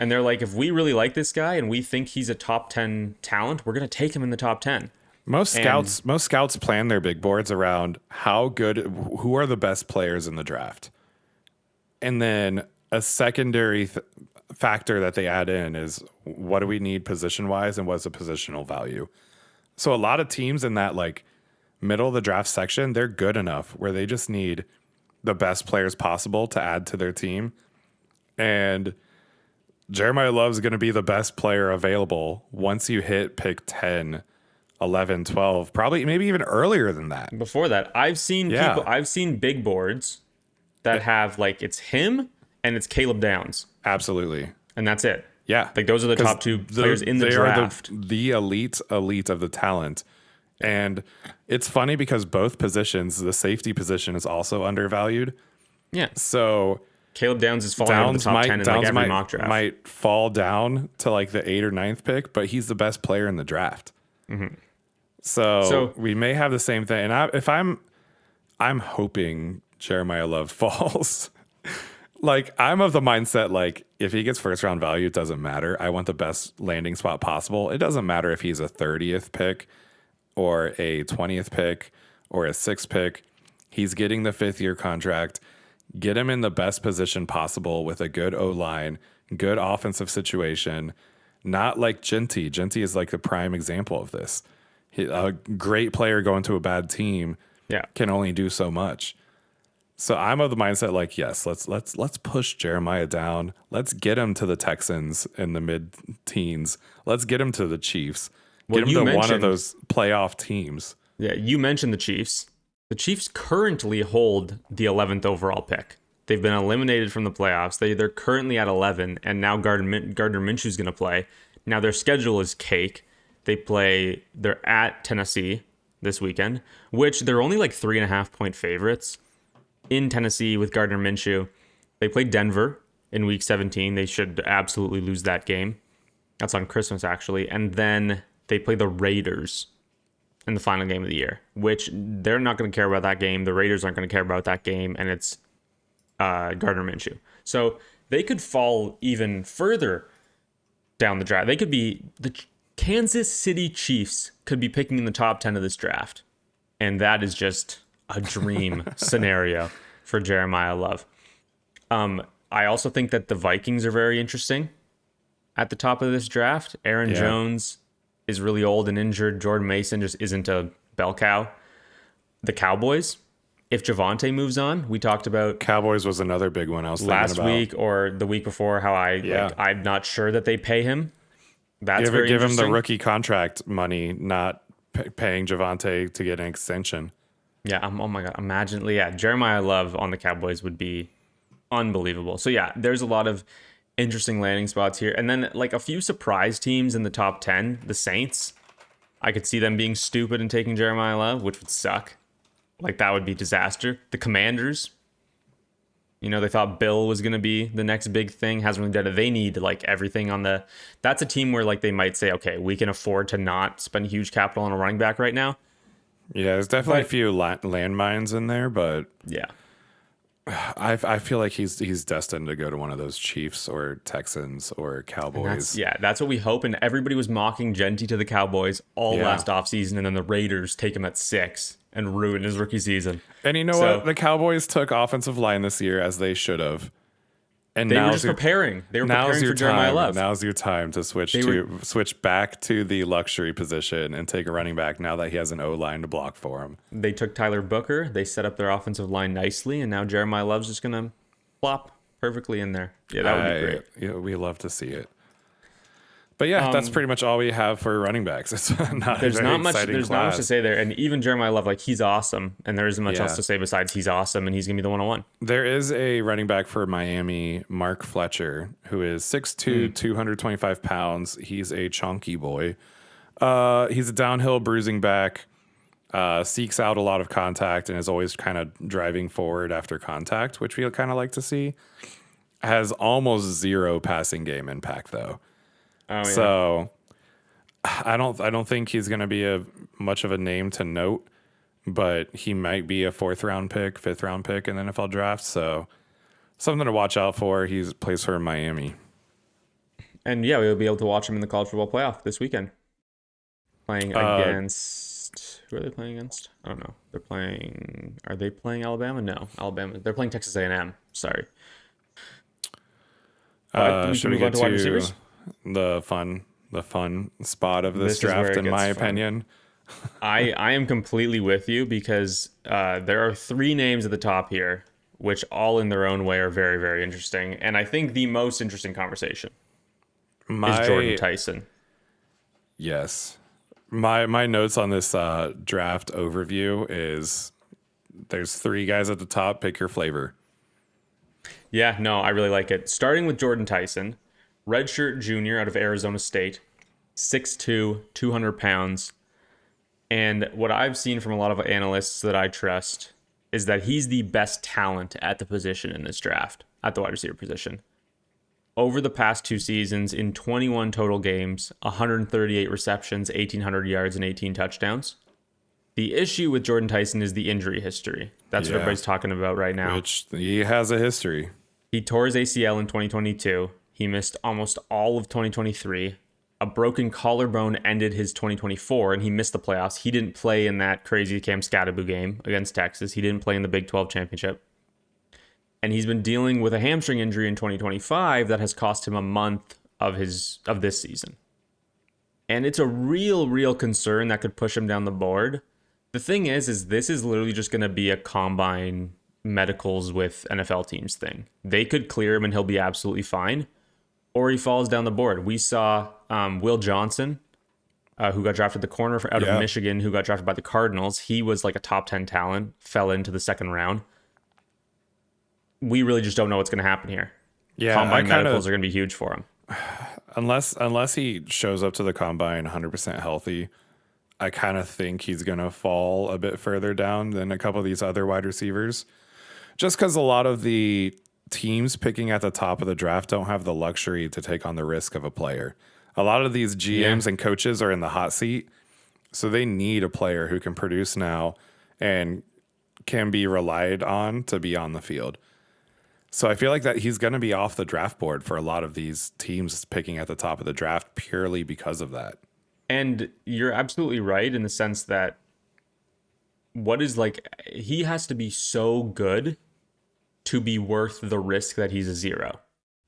And they're like, if we really like this guy and we think he's a top 10 talent, we're going to take him in the top 10. Most scouts plan their big boards around who are the best players in the draft. And then a secondary factor that they add in is, what do we need position wise and what's the positional value? So a lot of teams in that like middle of the draft section, they're good enough where they just need the best players possible to add to their team. And Jeremiyah Love is going to be the best player available once you hit pick 10, 11, 12, probably maybe even earlier than that. Before that, I've seen big boards that have like, it's him and it's Caleb Downs. Absolutely. And that's it. Yeah. Like those are the top 2 players in the draft. Are the elite of the talent. And it's funny because both positions, the safety position is also undervalued. Yeah. So Caleb Downs is falling out of the top 10 in like every mock draft. Might fall down to like the 8th or 9th pick, but he's the best player in the draft. Mm-hmm. So we may have the same thing. And I'm hoping Jeremiyah Love falls. Like, I'm of the mindset, like, if he gets first round value, it doesn't matter. I want the best landing spot possible. It doesn't matter if he's a 30th pick or a 20th pick or a 6th pick. He's getting the 5th-year contract. Get him in the best position possible with a good O-line, good offensive situation. Not like Genty. Genty is like the prime example of this. A great player going to a bad team can only do so much. So I'm of the mindset like, yes, let's push Jeremiyah down. Let's get him to the Texans in the mid-teens. Let's get him to the Chiefs. Get him to one of those playoff teams. Yeah, you mentioned the Chiefs. The Chiefs currently hold the 11th overall pick. They've been eliminated from the playoffs. They're currently at 11, and now Gardner Minshew's going to play. Now their schedule is cake. They're at Tennessee this weekend, which they're only like 3.5-point favorites in Tennessee with Gardner Minshew. They play Denver in week 17. They should absolutely lose that game. That's on Christmas, actually. And then they play the Raiders in the final game of the year, which they're not going to care about that game. The Raiders aren't going to care about that game, and it's Gardner Minshew. So they could fall even further down the draft. They could be the Kansas City Chiefs could be picking in the top 10 of this draft. And that is just a dream scenario for Jeremiyah Love. I also think that the Vikings are very interesting at the top of this draft. Aaron Jones is really old and injured. Jordan Mason just isn't a bell cow. The Cowboys, if Javonte moves on, we talked about Cowboys was another big one I was thinking last about. week or the week before, how I'm not sure that they pay him. That's very give him interesting. the rookie contract money, not paying Javonte to get an extension. Yeah. Oh my God. Imagine. Yeah. Jeremiyah Love on the Cowboys would be unbelievable. So yeah, there's a lot of interesting landing spots here. And then like a few surprise teams in the top 10, the Saints, I could see them being stupid and taking Jeremiyah Love, which would suck. Like that would be disaster. The Commanders, they thought Bill was going to be the next big thing. Hasn't really done it. They need like everything on that's a team where like they might say, okay, we can afford to not spend huge capital on a running back right now. Yeah, there's definitely a few landmines in there, but Yeah. I feel like he's destined to go to one of those Chiefs or Texans or And Cowboys. that's what we hope. And everybody was mocking Genty to the Cowboys all Yeah. last offseason, and then the Raiders take him at 6 and ruin his rookie season. And you know So what? The Cowboys took offensive line this year as they should have. And they were now's just your, preparing. They were now's preparing your for Jeremiyah time. Love. Now's your time to switch back to the luxury position and take a running back now that he has an O-line to block for him. They took Tyler Booker. They set up their offensive line nicely, and now Jeremiyah Love's just gonna plop perfectly in there. Yeah, that would be great. Yeah, we love to see it. But yeah, that's pretty much all we have for running backs. It's not There's a very not much. exciting There's not much to class. say there, and even Jeremiyah Love, like he's awesome, and there isn't much Yeah. else to say besides he's awesome, and he's gonna be the 101. There is a running back for Miami, Mark Fletcher, who is 6'2", 225 pounds. He's a chunky boy. He's a downhill bruising back, seeks out a lot of contact, and is always kind of driving forward after contact, which we kind of like to see. Has almost zero passing game impact, though. Oh yeah. So I don't think he's going to be much of a name to note, but he might be a 4th round pick, 5th round pick in the NFL draft. So something to watch out for. He plays for Miami. And yeah, we'll be able to watch him in the college football playoff this weekend. Playing against who are they playing against? I don't know. Are they playing Alabama? No, Alabama. They're playing Texas A&M. Sorry. Should we move on get to wide receivers? the fun spot of this This is where draft, it in my gets fun. opinion? I am completely with you because there are 3 names at the top here, which all in their own way are very, very interesting. And I think the most interesting conversation is Jordan Tyson. Yes. My notes on this draft overview is there's 3 guys at the top. Pick your flavor. Yeah, no, I really like it. Starting with Jordan Tyson, redshirt junior out of Arizona State, 6'2", 200 pounds. And what I've seen from a lot of analysts that I trust is that he's the best talent at the position in this draft, at the wide receiver position. Over the past 2 seasons, in 21 total games, 138 receptions, 1,800 yards, and 18 touchdowns. The issue with Jordan Tyson is the injury history. That's what everybody's talking about right now. Which he has a history. He tore his ACL in 2022. He missed almost all of 2023. A broken collarbone ended his 2024, and he missed the playoffs. He didn't play in that crazy Cam Scadaboo game against Texas. He didn't play in the Big 12 championship. And he's been dealing with a hamstring injury in 2025 that has cost him a month of this season. And it's a real concern that could push him down the board. The thing is this is literally just going to be a combine medicals with NFL teams thing. They could clear him and he'll be absolutely fine, or he falls down the board. We saw Will Johnson, who got drafted the corner out of Michigan, who got drafted by the Cardinals. He was like a top 10 talent, fell into the 2nd round. We really just don't know what's going to happen here. Yeah, Combine medicals are going to be huge for him. Unless he shows up to the combine 100% healthy, I kind of think he's going to fall a bit further down than a couple of these other wide receivers. Just because a lot of the teams picking at the top of the draft don't have the luxury to take on the risk of a player. A lot of these GMs and coaches are in the hot seat, so they need a player who can produce now and can be relied on to be on the field. So I feel like that he's going to be off the draft board for a lot of these teams picking at the top of the draft purely because of that. And you're absolutely right in the sense that he has to be so good to be worth the risk that he's a 0,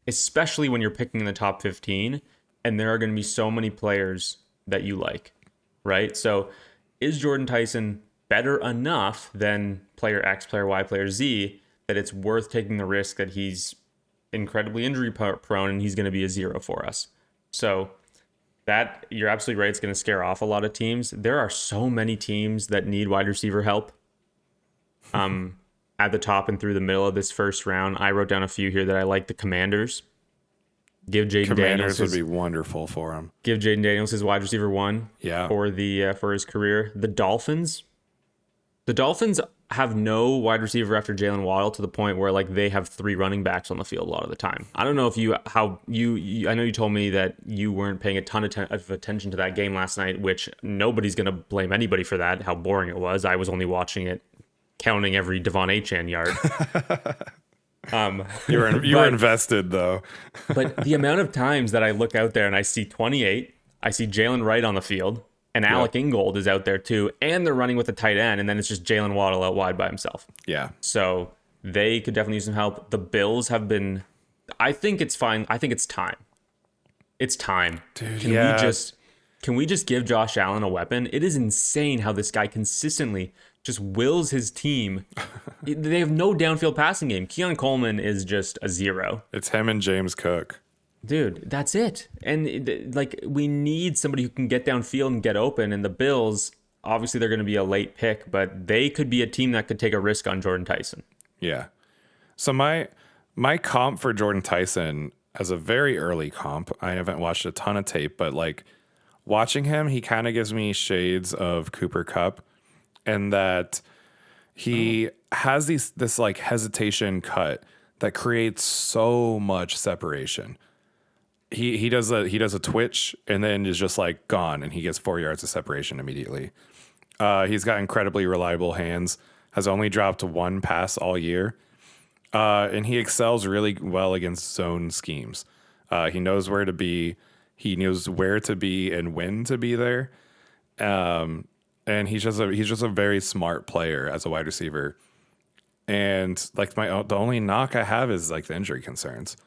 especially when you're picking in the top 15 and there are going to be so many players that you like, right? So is Jordan Tyson better enough than player X, player Y, player Z that it's worth taking the risk that he's incredibly injury prone and he's going to be a 0 for us? So that, you're absolutely right. It's going to scare off a lot of teams. There are so many teams that need wide receiver help. At the top and through the middle of this first round, I wrote down a few here that I like. The Commanders. Give Jaden Daniels would be wonderful for him. Give Jaden Daniels his wide receiver 1. Yeah. For his career. The Dolphins. The Dolphins have no wide receiver after Jalen Waddle to the point where like they have 3 running backs on the field a lot of the time. I don't know if I know you told me that you weren't paying a ton of attention to that game last night, which nobody's going to blame anybody for that, how boring it was. I was only watching it, counting every Devon Achane yard. You were invested though. But the amount of times that I look out there and I see 28, I see Jalen Wright on the field, and Alec Ingold is out there too, and they're running with a tight end, and then it's just Jalen Waddle out wide by himself. Yeah. So they could definitely use some help. The Bills have been, I think it's fine. I think it's time. It's time. Dude, Can we just give Josh Allen a weapon? It is insane how this guy consistently just wills his team. They have no downfield passing game. Keon Coleman is just a 0. It's him and James Cook. Dude, that's it. And like we need somebody who can get downfield and get open. And the Bills, obviously they're going to be a late pick, but they could be a team that could take a risk on Jordan Tyson. Yeah. So my comp for Jordan Tyson as a very early comp, I haven't watched a ton of tape, but like watching him, he kind of gives me shades of Cooper Kupp, and that he has this like hesitation cut that creates so much separation. He does a twitch and then is just like gone, and he gets 4 yards of separation immediately. He's got incredibly reliable hands, has only dropped 1 pass all year, and he excels really well against zone schemes. He knows where to be. He knows where to be and when to be there. And he's just a very smart player as a wide receiver. And like the only knock I have is like the injury concerns.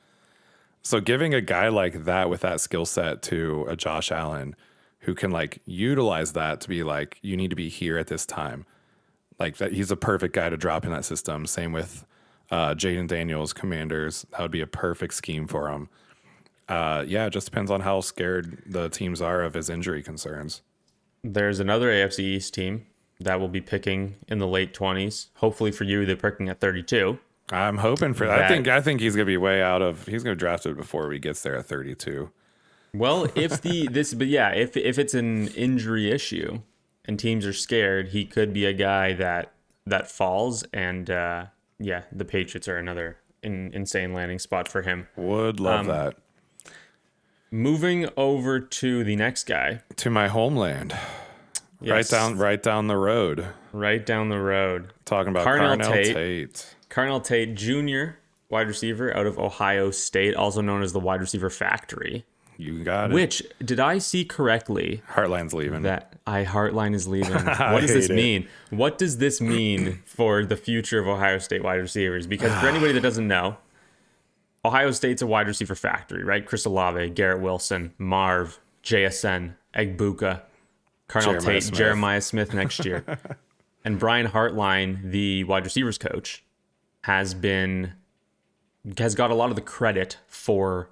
So giving a guy like that with that skill set to a Josh Allen who can like utilize that to be like, you need to be here at this time. Like that, he's a perfect guy to drop in that system. Same with Jaden Daniels, Commanders. That would be a perfect scheme for him. It just depends on how scared the teams are of his injury concerns. There's another AFC East team that will be picking in the late 20s. Hopefully for you, they're picking at 32. I'm hoping for that. I think he's going to be way out of. He's going to draft it before he gets there at 32. Well, if it's an injury issue and teams are scared, he could be a guy that falls. And the Patriots are another insane landing spot for him. Would love that. Moving over to the next guy, to my homeland. Yes. Right down the road. Right down the road. Talking about Carnell Tate. Carnell Tate Jr., wide receiver out of Ohio State, also known as the wide receiver factory. You got it. Which, did I see correctly? Heartline's leaving. Heartline is leaving. What does this mean? What does this mean for the future of Ohio State wide receivers? Because for anybody that doesn't know, Ohio State's a wide receiver factory, right? Chris Olave, Garrett Wilson, Marv, JSN, Egbuka, Carnell Tate, Jeremiyah Smith next year. And Brian Hartline, the wide receivers coach, has got a lot of the credit for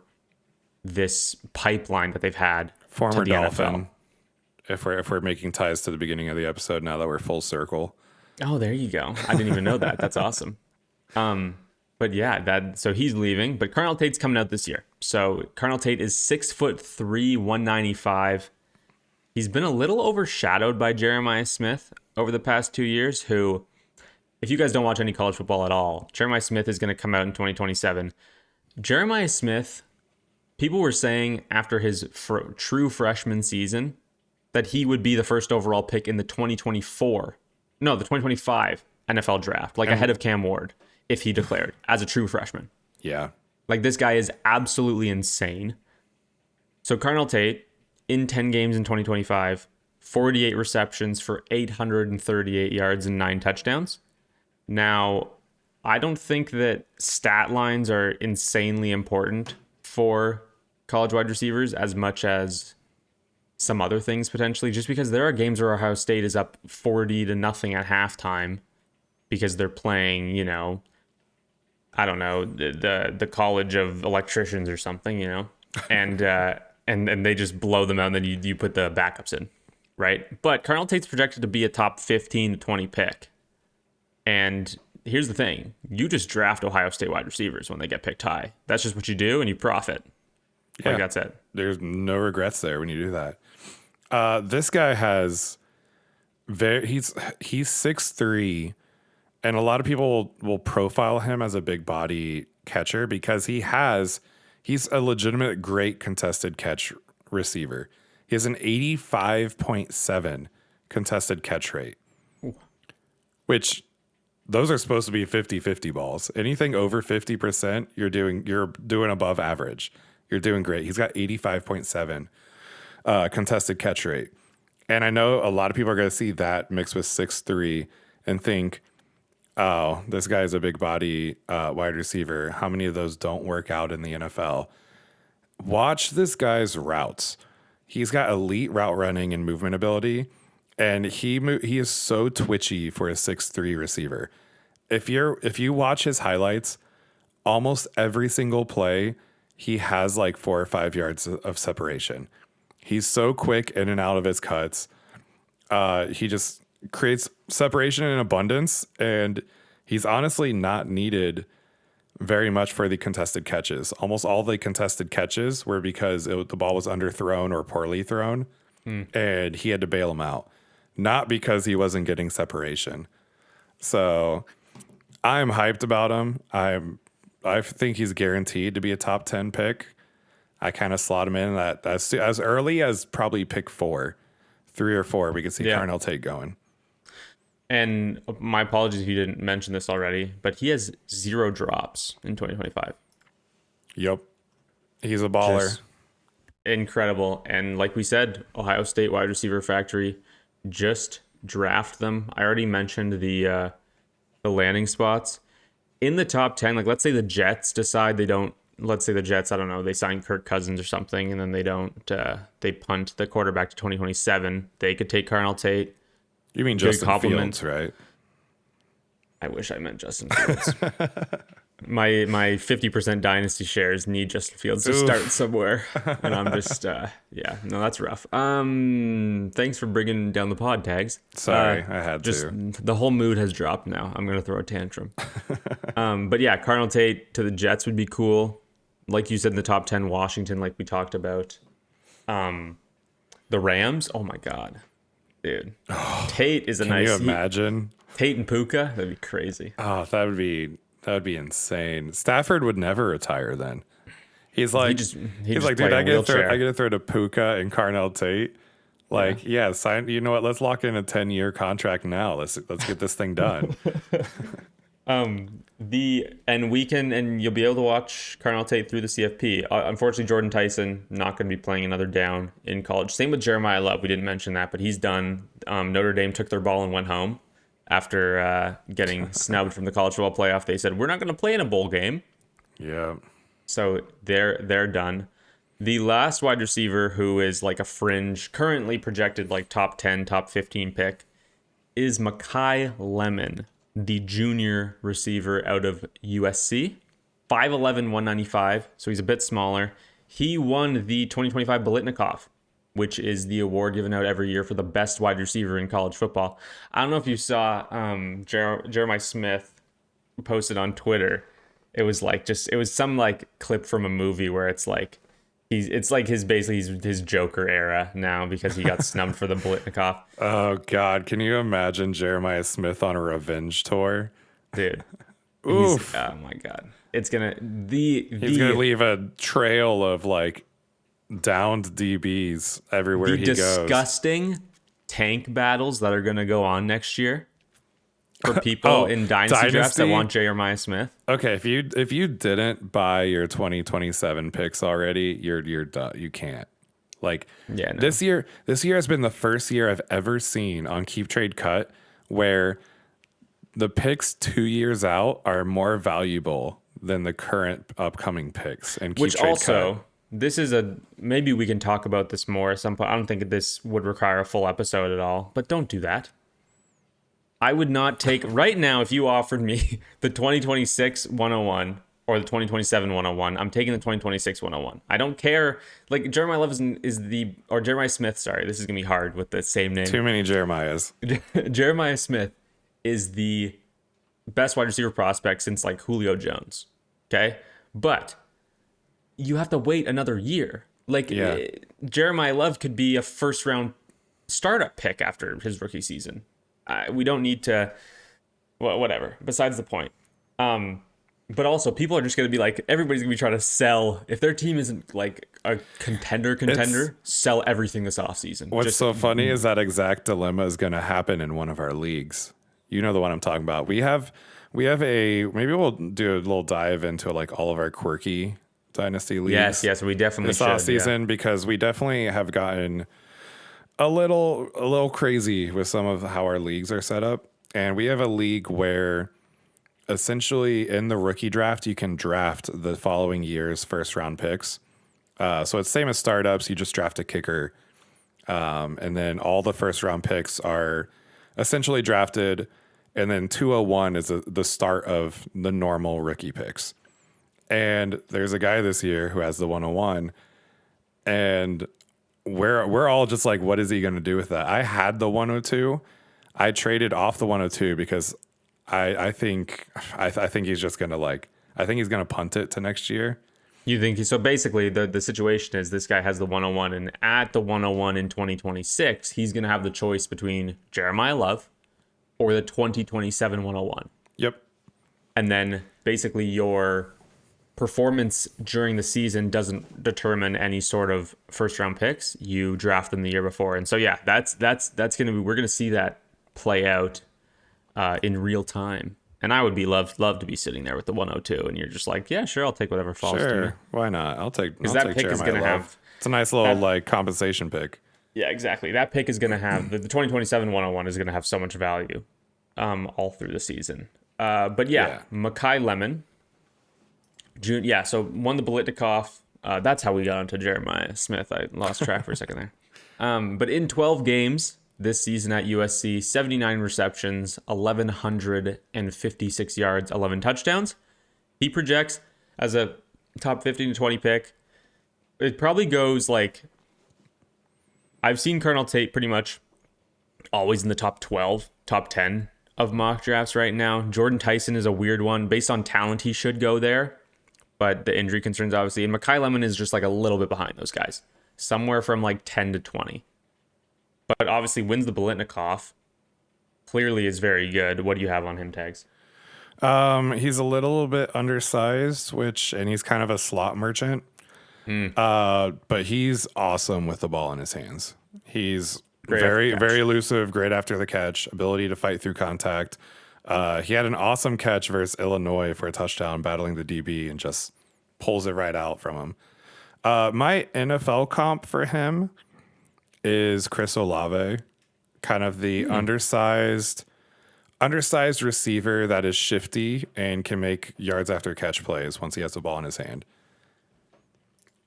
this pipeline that they've had. Former to the Dolphin. NFL. If we're making ties to the beginning of the episode now that we're full circle. Oh, there you go. I didn't even know that. That's awesome. But yeah, so he's leaving, but Carnell Tate's coming out this year. So Carnell Tate is 6'3", 195. He's been a little overshadowed by Jeremiyah Smith over the past 2 years, who, if you guys don't watch any college football at all, Jeremiyah Smith is going to come out in 2027. Jeremiyah Smith, people were saying after his true freshman season that he would be the first overall pick in the 2025 NFL draft, ahead of Cam Ward, if he declared as a true freshman. Yeah. Like, this guy is absolutely insane. So Carnell Tate, in 10 games in 2025, 48 receptions for 838 yards and 9 touchdowns. Now, I don't think that stat lines are insanely important for college wide receivers as much as some other things potentially, just because there are games where Ohio State is up 40-0 at halftime because they're playing, I don't know, the College of Electricians or something, and they just blow them out, and then you put the backups in, right? But Carnell Tate's projected to be a top 15 to 20 pick. And here's the thing. You just draft Ohio State wide receivers when they get picked high. That's just what you do, and you profit. Yeah, that's it. There's no regrets there when you do that. This guy has he's 6'3", and a lot of people will profile him as a big body catcher because he's a legitimate great contested catch receiver. He has an 85.7 contested catch rate, which those are supposed to be 50-50 balls. Anything over 50%, you're doing above average. You're doing great. He's got 85.7 contested catch rate. And I know a lot of people are going to see that mixed with 6'3" and think, oh, this guy's a big body wide receiver. How many of those don't work out in the NFL? Watch this guy's routes. He's got elite route running and movement ability, and he is so twitchy for a 6'3" receiver. If you watch his highlights, almost every single play, he has like 4 or 5 yards of separation. He's so quick in and out of his cuts. He just creates separation in abundance, and he's honestly not needed very much for the contested catches. Almost all the contested catches were because the ball was underthrown or poorly thrown, and he had to bail them out, not because he wasn't getting separation. So I'm hyped about him. I think he's guaranteed to be a top 10 pick. I kind of slot him in that's as early as probably pick 3 or 4. We could see Carnell Tate going. And my apologies if you didn't mention this already, but he has 0 drops in 2025. Yep. He's a baller. Just incredible. And like we said, Ohio State wide receiver factory, just draft them. I already mentioned the landing spots. In the top 10, like let's say the Jets decide they don't, let's say the Jets, I don't know, they sign Kirk Cousins or something, and then they don't, they punt the quarterback to 2027. They could take Carnell Tate. You mean Justin Fields, right? I wish I meant Justin Fields. my 50% dynasty shares need Justin Fields to start somewhere, and I'm just that's rough. Thanks for bringing down the pod, Tags. Sorry, I had to. Just the whole mood has dropped now. I'm gonna throw a tantrum. But yeah, Carnell Tate to the Jets would be cool. Like you said, in the top 10, Washington, like we talked about. The Rams, oh my god. Dude, Tate is a Can you imagine? Tate and Puka, that'd be crazy. Oh, that would be insane. Stafford would never retire then. He's like, he's like, dude, I get to throw to Puka and Carnell Tate. Like, sign. You know what? Let's lock in a 10-year contract now. Let's get this thing done. And you'll be able to watch Carnell Tate through the CFP. Unfortunately, Jordan Tyson not going to be playing another down in college. Same with Jeremiyah Love. We didn't mention that, but he's done. Notre Dame took their ball and went home after getting snubbed from the college football playoff. They said, we're not going to play in a bowl game. Yeah. So they're done. The last wide receiver who is like a fringe, currently projected like top 10, top 15 pick is Makai Lemon, the junior receiver out of USC. 5'11", 195, so he's a bit smaller. He won the 2025 Biletnikoff, which is the award given out every year for the best wide receiver in college football. I don't know if you saw Jeremiah Smith posted on Twitter. It was some like clip from a movie where it's like it's like his Joker era now because he got snubbed for the Biletnikoff. Oh God, can you imagine Jeremiah Smith on a revenge tour? Dude. Oof. Oh my God. He's gonna leave a trail of like downed DBs everywhere he goes. The disgusting tank battles that are gonna go on next year for people in dynasty drafts that want Jeremiah Smith. Okay, if you didn't buy your 2027 picks already, you're done. You can't. Like this year has been the first year I've ever seen on Keep Trade Cut where the picks 2 years out are more valuable than the current upcoming picks. And Keep Trade Cut. This is maybe we can talk about this more at some point. I don't think this would require a full episode at all, but don't do that. I would not take right now if you offered me the 2026 101 or the 2027 101. I'm taking the 2026 101. I don't care. Like Jeremiah Love or Jeremiah Smith. Sorry, this is gonna be hard with the same name. Too many Jeremiahs. Jeremiah Smith is the best wide receiver prospect since like Julio Jones. Okay, but you have to wait another year. Jeremiah Love could be a first round startup pick after his rookie season. We don't need to, well, whatever. Besides the point. But also, people are just going to be like, everybody's going to be trying to sell. If their team isn't like a contender, sell everything this offseason. What's so funny is that exact dilemma is going to happen in one of our leagues. You know the one I'm talking about. We have maybe we'll do a little dive into like all of our quirky Dynasty leagues. Yes, we definitely this offseason, because we definitely have gotten a little crazy with some of how our leagues are set up. And we have a league where essentially in the rookie draft, you can draft the following year's first round picks. So it's same as startups. You just draft a kicker. And then all the first round picks are essentially drafted. And then 201 is the start of the normal rookie picks. And there's a guy this year who has the 101. And we're all just like, what is he going to do with that? I had the 102. I traded off the 102 because I think he's just gonna I think he's gonna punt it to next year. You think so? Basically, the situation is this guy has the 101, and at the 101 in 2026, he's gonna have the choice between Jeremiyah Love or the 2027 101. Yep. And then basically your performance during the season doesn't determine any sort of first round picks. You draft them the year before, and so yeah, that's gonna be, we're gonna see that play out in real time. And I would be love to be sitting there with the 102, and you're just like, yeah, sure, I'll take whatever falls to me. Why not? I'll take that pick Jeremiyah is going to have. It's a nice little compensation pick. Yeah, exactly. That pick is going to have the 2027 101 is going to have so much value, all through the season. But yeah, Makai Lemon, June. Yeah, so won the Bolitnikoff. That's how we got onto Jeremiah Smith. I lost track for a second there. But in 12 games this season at USC, 79 receptions, 1,156 yards, 11 touchdowns. He projects as a top 15 to 20 pick. It probably goes like, I've seen Carnell Tate pretty much always in the top 12, top 10 of mock drafts right now. Jordan Tyson is a weird one. Based on talent, he should go there, but the injury concerns, obviously. And Makai Lemon is just like a little bit behind those guys, somewhere from like 10 to 20. But obviously wins the Bolitnikoff. Clearly is very good. What do you have on him, Tags? He's a little bit undersized, and he's kind of a slot merchant. But he's awesome with the ball in his hands. He's very elusive, great after the catch, ability to fight through contact. He had an awesome catch versus Illinois for a touchdown, battling the DB and just pulls it right out from him. My NFL comp for him is Chris Olave, kind of the undersized receiver that is shifty and can make yards after catch plays once he has the ball in his hand.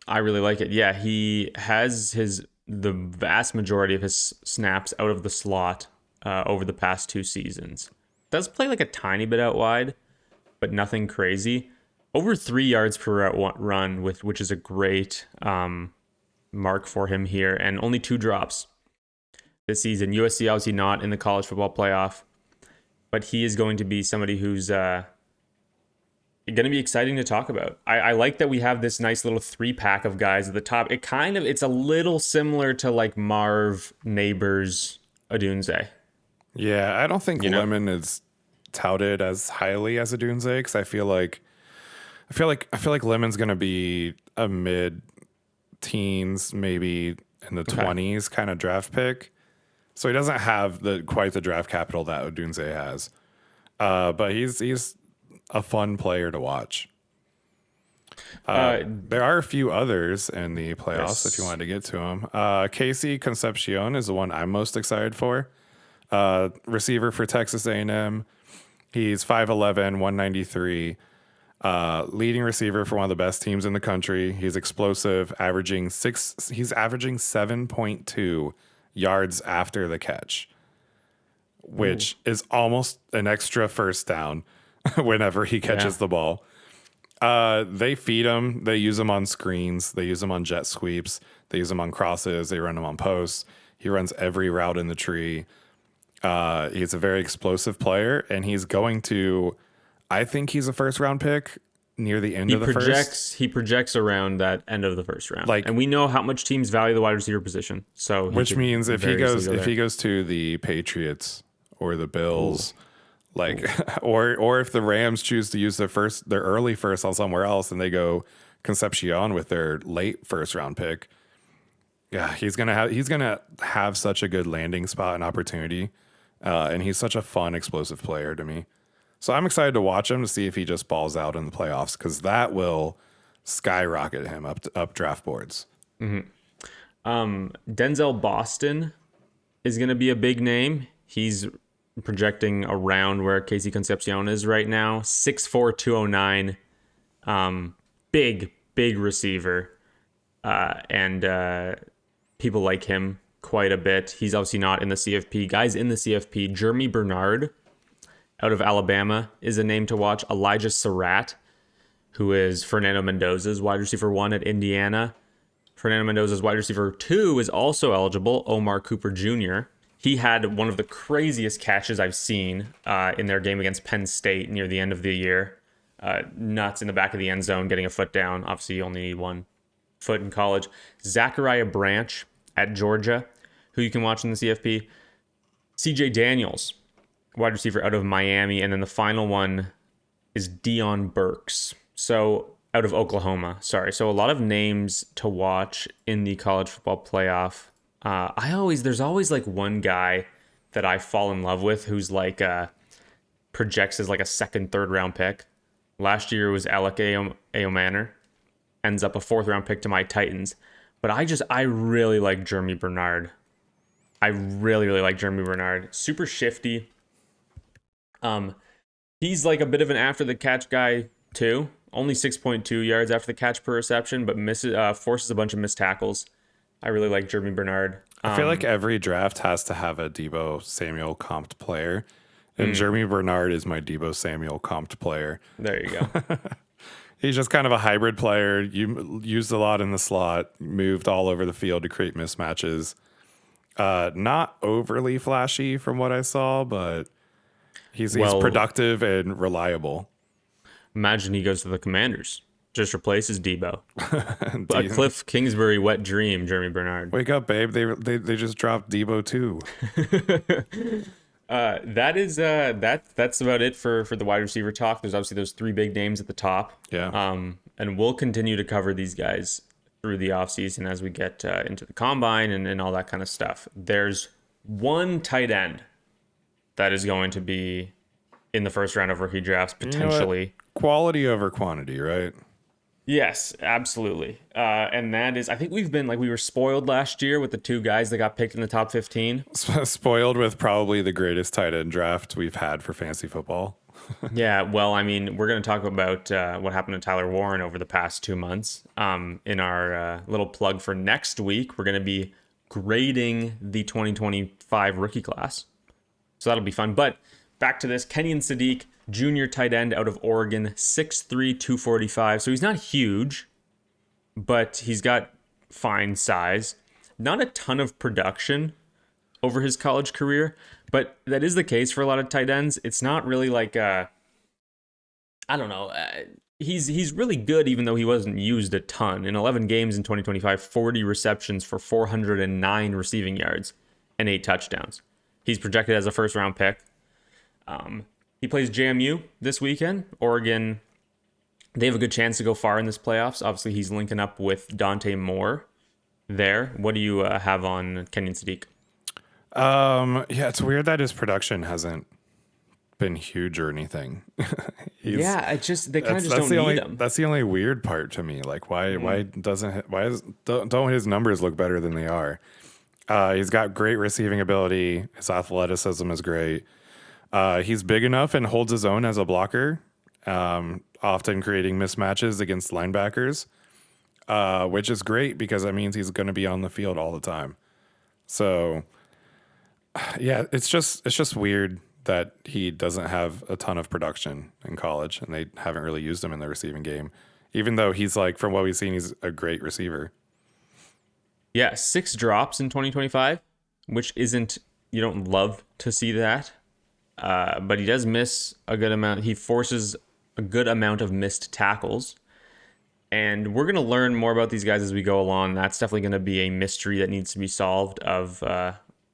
I really like it. Yeah, he has the vast majority of his snaps out of the slot over the past 2 seasons. Does play like a tiny bit out wide, but nothing crazy. Over 3 yards per route run, which is a great mark for him here, and only 2 drops this season. USC obviously not in the college football playoff, but he is going to be somebody who's going to be exciting to talk about. I like that we have this nice little 3-pack of guys at the top. It's a little similar to like Marv, Neighbors, Odunze. Yeah, I don't think Lemon is touted as highly as Odunze, because I feel like Lemon's going to be a mid-teens, maybe in the 20s kind of draft pick. So he doesn't have quite the draft capital that Odunze has. But he's a fun player to watch. There are a few others in the playoffs if you wanted to get to them. Casey Concepcion is the one I'm most excited for. Receiver for Texas A&M. He's 5'11", 193. Leading receiver for one of the best teams in the country. He's explosive, he's averaging 7.2 yards after the catch, which is almost an extra first down whenever he catches the ball. They feed him. They use him on screens. They use him on jet sweeps. They use him on crosses. They run him on posts. He runs every route in the tree. He's a very explosive player, and I think he's a first round pick. near the end of the first. He projects around that end of the first round. Like, and we know how much teams value the wide receiver position. So which means if he goes to the Patriots or the Bills, or if the Rams choose to use their early first on somewhere else and they go Concepcion with their late first round pick, yeah, he's gonna have such a good landing spot and opportunity, and he's such a fun, explosive player to me. So I'm excited to watch him to see if he just balls out in the playoffs, because that will skyrocket him up draft boards. Denzel Boston is going to be a big name. He's projecting around where Casey Concepcion is right now, 6'4", 209. Big receiver. And people like him quite a bit. He's obviously not in the CFP. Guys in the CFP, Jeremy Bernard out of Alabama is a name to watch. Elijah Surratt, who is Fernando Mendoza's wide receiver 1 at Indiana. Fernando Mendoza's wide receiver 2 is also eligible, Omar Cooper Jr. He had one of the craziest catches I've seen in their game against Penn State near the end of the year. Nuts in the back of the end zone, getting a foot down. Obviously, you only need 1 foot in college. Zachariah Branch at Georgia, who you can watch in the CFP. CJ Daniels, wide receiver out of Miami. And then the final one is Dion Burks. So out of Oklahoma. Sorry. So a lot of names to watch in the college football playoff. There's always like one guy that I fall in love with who's like projects as like a second, third round pick. Last year was Alec Aomanor, ends up a 4th round pick to my Titans. But I really like Jeremy Bernard. I really like Jeremy Bernard. Super shifty. He's like a bit of an after the catch guy too. Only 6.2 yards after the catch per reception, but forces a bunch of missed tackles. I really like Jeremy Bernard. I feel like every draft has to have a Deebo Samuel comped player, and Jeremy Bernard is my Deebo Samuel comped player. There you go. He's just kind of a hybrid player. You used a lot in the slot, moved all over the field to create mismatches. Not overly flashy from what I saw, but he's productive and reliable. Imagine he goes to the Commanders. Just replaces Deebo. A Cliff Kingsbury wet dream, Jeremy Bernard. Wake up, babe. They just dropped Deebo too. That's about it for the wide receiver talk. There's obviously those 3 big names at the top. Yeah. And we'll continue to cover these guys through the offseason as we get into the combine and all that kind of stuff. There's one tight end that is going to be in the first round of rookie drafts, potentially. You know, quality over quantity, right? Yes, absolutely. And that is, I think we were spoiled last year with the 2 guys that got picked in the top 15. Spoiled with probably the greatest tight end draft we've had for fantasy football. Yeah, well, I mean, we're going to talk about what happened to Tyler Warren over the past 2 months. In our little plug for next week, we're going to be grading the 2025 rookie class. So that'll be fun. But back to this, Kenyon Sadiq, junior tight end out of Oregon, 6'3", 245. So he's not huge, but he's got fine size. Not a ton of production over his college career, but that is the case for a lot of tight ends. It's not really like I don't know. He's really good, even though he wasn't used a ton. In 11 games in 2025, 40 receptions for 409 receiving yards and 8 touchdowns. He's projected as a first-round pick. He plays JMU this weekend. Oregon, they have a good chance to go far in this playoffs. Obviously, he's linking up with Dante Moore there. What do you have on Kenyon Sadiq? Yeah, it's weird that his production hasn't been huge or anything. They kind of just don't need him. That's the only weird part to me. Like, why don't his numbers look better than they are? He's got great receiving ability. His athleticism is great. He's big enough and holds his own as a blocker, often creating mismatches against linebackers, which is great because that means he's going to be on the field all the time. So, yeah, it's just weird that he doesn't have a ton of production in college, and they haven't really used him in the receiving game, even though he's like, from what we've seen, he's a great receiver. Yeah, 6 drops in 2025, which you don't love to see that. But he does miss a good amount. He forces a good amount of missed tackles. And we're going to learn more about these guys as we go along. That's definitely going to be a mystery that needs to be solved of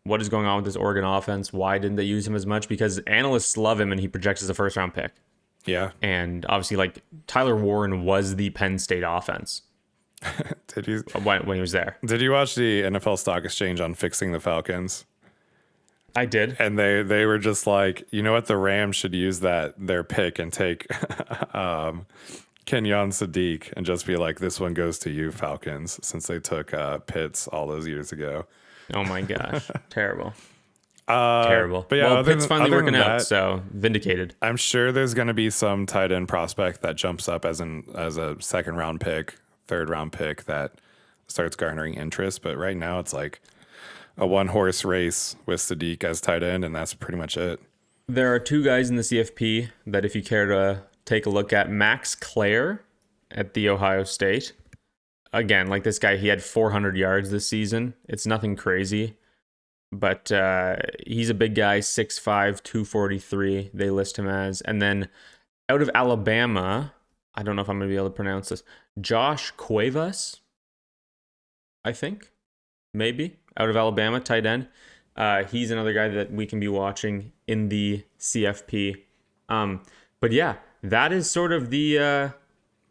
what is going on with this Oregon offense. Why didn't they use him as much? Because analysts love him and he projects as a first-round pick. Yeah. And obviously, like, Tyler Warren was the Penn State offense. Did you when he was there? Did you watch the NFL Stock Exchange on fixing the Falcons? I did. And they were just like, you know what, the Rams should use their pick and take Kenyon Sadiq and just be like, this one goes to you, Falcons, since they took Pitts all those years ago. Oh my gosh, terrible. Terrible. But yeah, well, Pitt's finally working out, so vindicated. I'm sure there's going to be some tight end prospect that jumps up as a second round pick, third round pick that starts garnering interest. But right now it's like a one horse race with Sadiq as tight end, and that's pretty much it. There are two guys in the CFP that if you care to take a look at, Max Clare at the Ohio State. Again, like this guy, he had 400 yards this season. It's nothing crazy. But he's a big guy, 6'5", 243, they list him as. And then out of Alabama, I don't know if I'm going to be able to pronounce this, Josh Cuevas, I think, maybe, out of Alabama, tight end. He's another guy that we can be watching in the CFP. But yeah, that is sort of the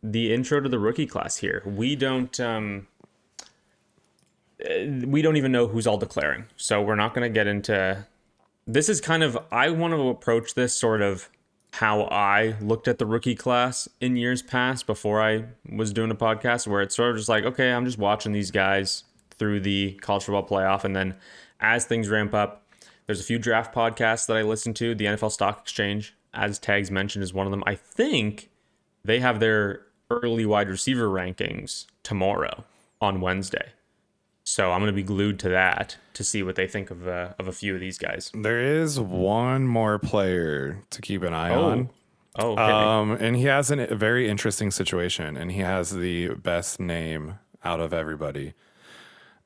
intro to the rookie class here. We don't even know who's all declaring. So we're not going to get into... This is kind of... I want to approach this sort of how I looked at the rookie class in years past before I was doing a podcast, where it's sort of just like, okay, I'm just watching these guys through the college football playoff. And then as things ramp up, there's a few draft podcasts that I listen to. The NFL Stock Exchange, as Tags mentioned, is one of them. I think they have their early wide receiver rankings tomorrow on Wednesday. So I'm going to be glued to that to see what they think of a few of these guys. There is one more player to keep an eye on. Oh, okay. And he has a very interesting situation, and he has the best name out of everybody.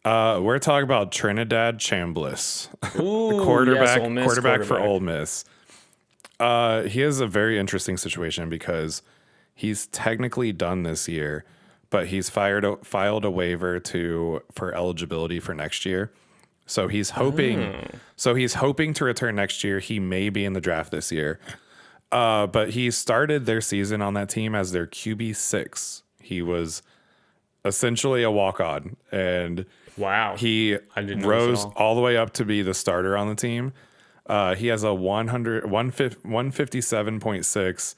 We're talking about Trinidad Chambliss, the quarterback for Ole Miss. He has a very interesting situation because he's technically done this year, but he's filed a waiver for eligibility for next year. So he's hoping to return next year. He may be in the draft this year. But he started their season on that team as their QB6. He was essentially a walk-on, and wow, he rose all the way up to be the starter on the team. He has a 157.6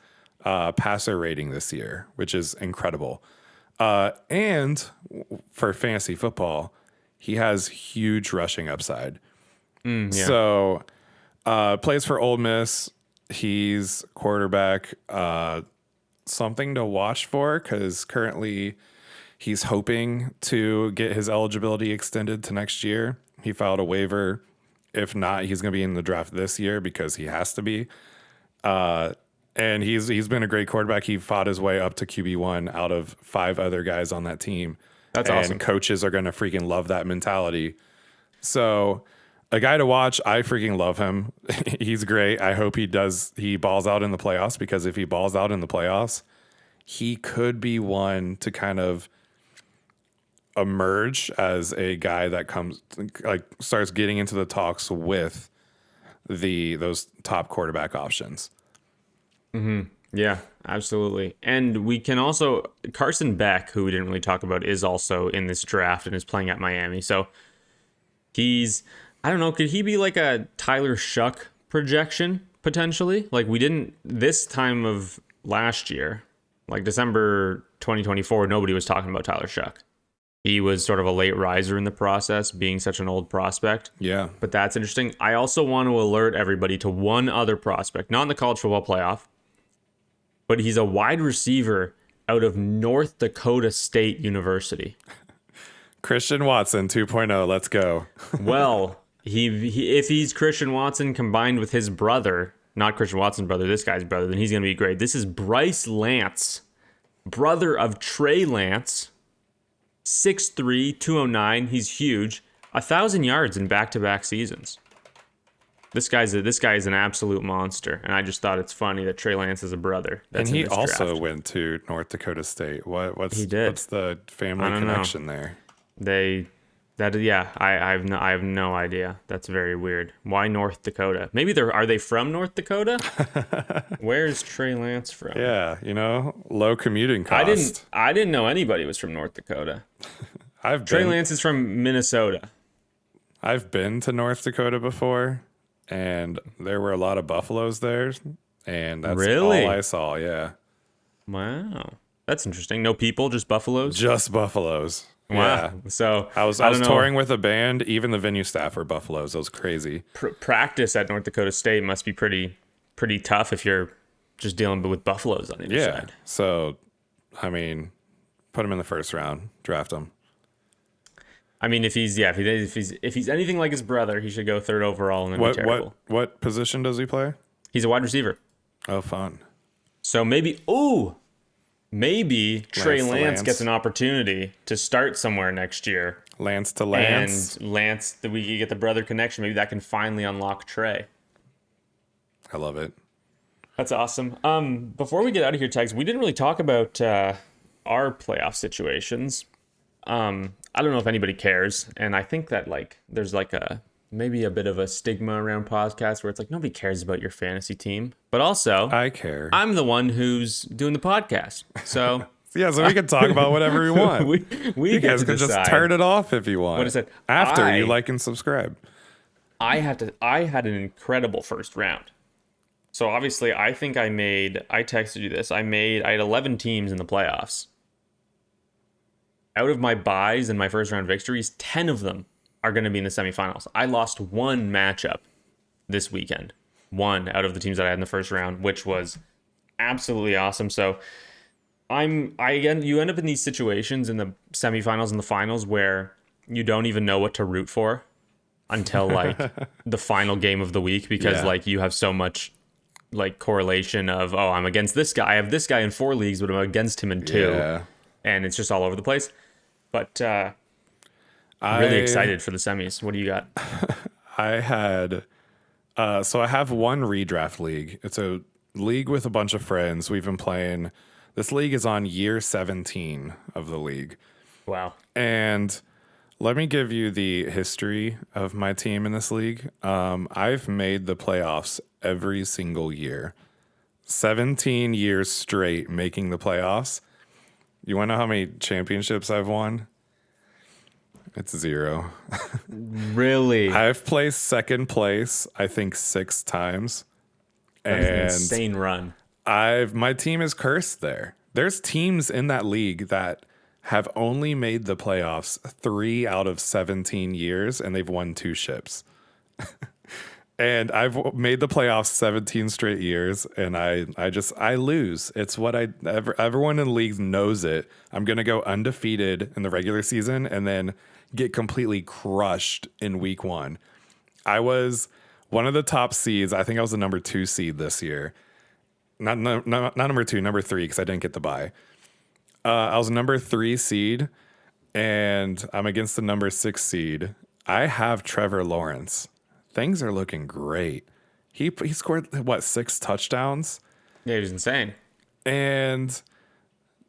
passer rating this year, which is incredible. And for fantasy football, he has huge rushing upside. Yeah. So plays for Ole Miss. He's quarterback. Something to watch for, because currently he's hoping to get his eligibility extended to next year. He filed a waiver. If not, he's going to be in the draft this year because he has to be. And he's been a great quarterback. He fought his way up to QB1 out of 5 other guys on that team. That's awesome. And coaches are going to freaking love that mentality. So a guy to watch. I freaking love him. He's great. I hope he balls out in the playoffs, because if he balls out in the playoffs, he could be one to kind of emerge as a guy that starts getting into the talks with those top quarterback options. Mm-hmm. Yeah, absolutely. And we can also, Carson Beck, who we didn't really talk about, is also in this draft and is playing at Miami. So he's, I don't know, could he be like a Tyler Shuck projection potentially? Like, we didn't, this time of last year, like December 2024, nobody was talking about Tyler Shuck. He was sort of a late riser in the process, being such an old prospect. Yeah. But that's interesting. I also want to alert everybody to one other prospect, not in the college football playoff, but he's a wide receiver out of North Dakota State University. Christian Watson 2.0. Let's go. Well, he if he's Christian Watson combined with his brother, not Christian Watson's brother, this guy's brother, then he's going to be great. This is Bryce Lance, brother of Trey Lance, 6'3", 209. He's huge. 1,000 yards in back-to-back seasons. This guy's an absolute monster, and I just thought it's funny that Trey Lance is a brother. And he also went to North Dakota State. What's the family connection there? I have no idea. That's very weird. Why North Dakota? Maybe are they from North Dakota? Where's Trey Lance from? Yeah, low commuting cost. I didn't know anybody was from North Dakota. Trey Lance is from Minnesota. I've been to North Dakota before, and there were a lot of buffaloes there, and that's all I saw. Yeah. Wow, that's interesting. No people, just buffaloes. Just buffaloes. Wow. Yeah. So I was touring with a band. Even the venue staff were buffaloes. It was crazy. Practice at North Dakota State must be pretty tough if you're just dealing with buffaloes on either side. So, I mean, put him in the first round, draft him. I mean, if he's anything like his brother, he should go third overall and then be terrible. What position does he play? He's a wide receiver. Oh, fun. So maybe Trey Lance gets an opportunity to start somewhere next year. Lance to Lance. And Lance, we get the brother connection. Maybe that can finally unlock Trey. I love it. That's awesome. Before we get out of here, Tags, we didn't really talk about our playoff situations. I don't know if anybody cares, and I think that there's maybe a bit of a stigma around podcasts where it's nobody cares about your fantasy team, but also I care. I'm the one who's doing the podcast, so yeah, so we can talk about whatever we want. we you guys can just turn it off if you want. What is it? After you like and subscribe. I had an incredible first round. So obviously, I think I texted you this. I had 11 teams in the playoffs. Out of my buys and my first round victories, 10 of them are going to be in the semifinals. I lost one matchup this weekend. One out of the teams that I had in the first round, which was absolutely awesome. So you end up in these situations in the semifinals and the finals where you don't even know what to root for until the final game of the week, because you have so much correlation of, I'm against this guy. I have this guy in 4 leagues, but I'm against him in 2. Yeah. And it's just all over the place. But really excited for the semis. What do you got? I had so I have one redraft league. It's a league with a bunch of friends. We've been playing. This league is on year 17 of the league. Wow. And let me give you the history of my team in this league. I've made the playoffs every single year. 17 years straight making the playoffs. You want to know how many championships I've won? It's 0. Really? I've placed second place, I think, 6 times. That's an insane run. My team is cursed there. There's teams in that league that have only made the playoffs 3 out of 17 years, and they've won 2 ships. And I've made the playoffs 17 straight years, and I lose. It's what everyone in the league knows it. I'm going to go undefeated in the regular season and then get completely crushed in week 1. I was one of the top seeds. I think I was the number 2 seed this year. Not number 2, number 3, because I didn't get the bye. I was number 3 seed, and I'm against the number 6 seed. I have Trevor Lawrence. Things are looking great. He scored, 6 touchdowns? Yeah, he was insane. And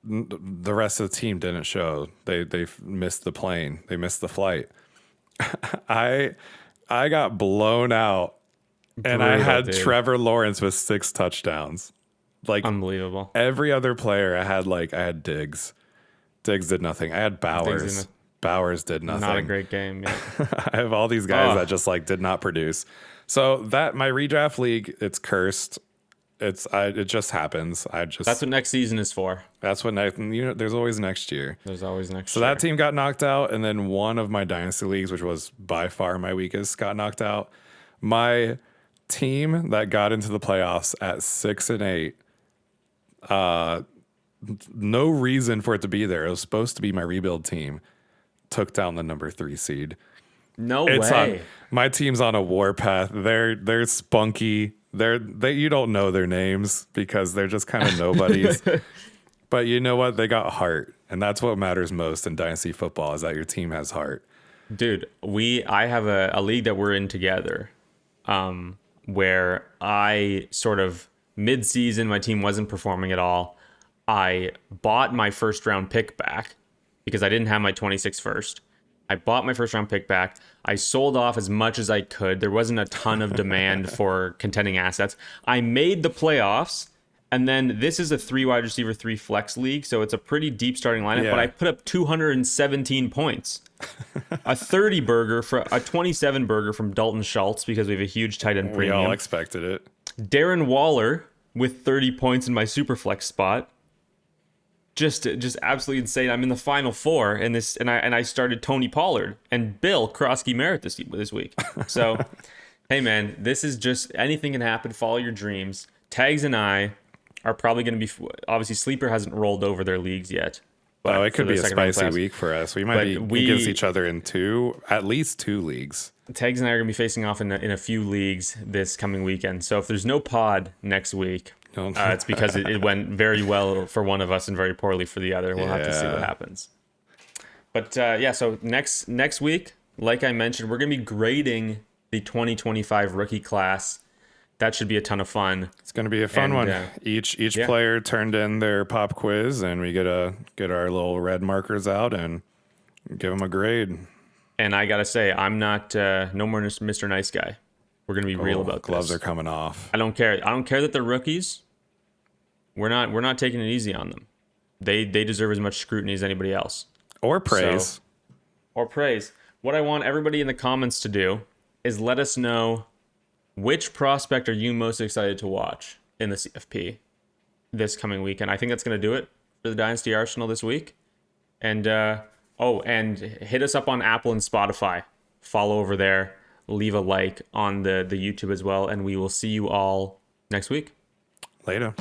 the rest of the team didn't show. They missed the plane. They missed the flight. I got blown out, and I had Trevor Lawrence with 6 touchdowns. Unbelievable. Every other player, I had Diggs. Diggs did nothing. I had Bowers. Bowers did nothing. Not a great game. Yeah. I have all these guys that just did not produce. So that my redraft league, it's cursed. It just happens. That's what next season is for. That's what there's always next year. There's always next year. So that team got knocked out, and then one of my dynasty leagues, which was by far my weakest, got knocked out. My team that got into the playoffs at 6-8, no reason for it to be there. It was supposed to be my rebuild team. Took down the number 3 seed. No way. My team's on a warpath. They're spunky. You don't know their names because they're just kind of nobodies. But you know what? They got heart, and that's what matters most in dynasty football, is that your team has heart. Dude, I have a league that we're in together, where I sort of mid-season, my team wasn't performing at all. I bought my first round pick back because I didn't have my 26 first. I bought my first round pick back. I sold off as much as I could. There wasn't a ton of demand for contending assets. I made the playoffs, and then this is a 3 wide receiver, 3 flex league, so it's a pretty deep starting lineup, but I put up 217 points. A 30 burger for a 27 burger from Dalton Schultz because we have a huge tight end premium. We all expected it. Darren Waller with 30 points in my super flex spot. Just absolutely insane. I'm in the final 4 and I started Tony Pollard and Bill Krosky Merritt this week. So, hey man, this is just anything can happen. Follow your dreams. Tags and I are probably going to be, obviously Sleeper hasn't rolled over their leagues yet. It could be a spicy week for us. We might be against each other in at least two leagues. Tags and I are going to be facing off in a few leagues this coming weekend. So if there's no pod next week, it's because it went very well for one of us and very poorly for the other. We'll have to see what happens. But so next week, like I mentioned, we're going to be grading the 2025 rookie class. That should be a ton of fun. It's going to be a fun one. Each player turned in their pop quiz, and we get our little red markers out and give them a grade. And I got to say, I'm not no more Mr. Nice Guy. We're going to be real about this. Gloves are coming off. I don't care. I don't care that they're rookies. We're not taking it easy on them. They deserve as much scrutiny as anybody else. Or praise. What I want everybody in the comments to do is let us know which prospect are you most excited to watch in the CFP this coming weekend. I think that's going to do it for the Dynasty Arsenal this week. And and hit us up on Apple and Spotify. Follow over there. Leave a like on the YouTube as well. And we will see you all next week. Later.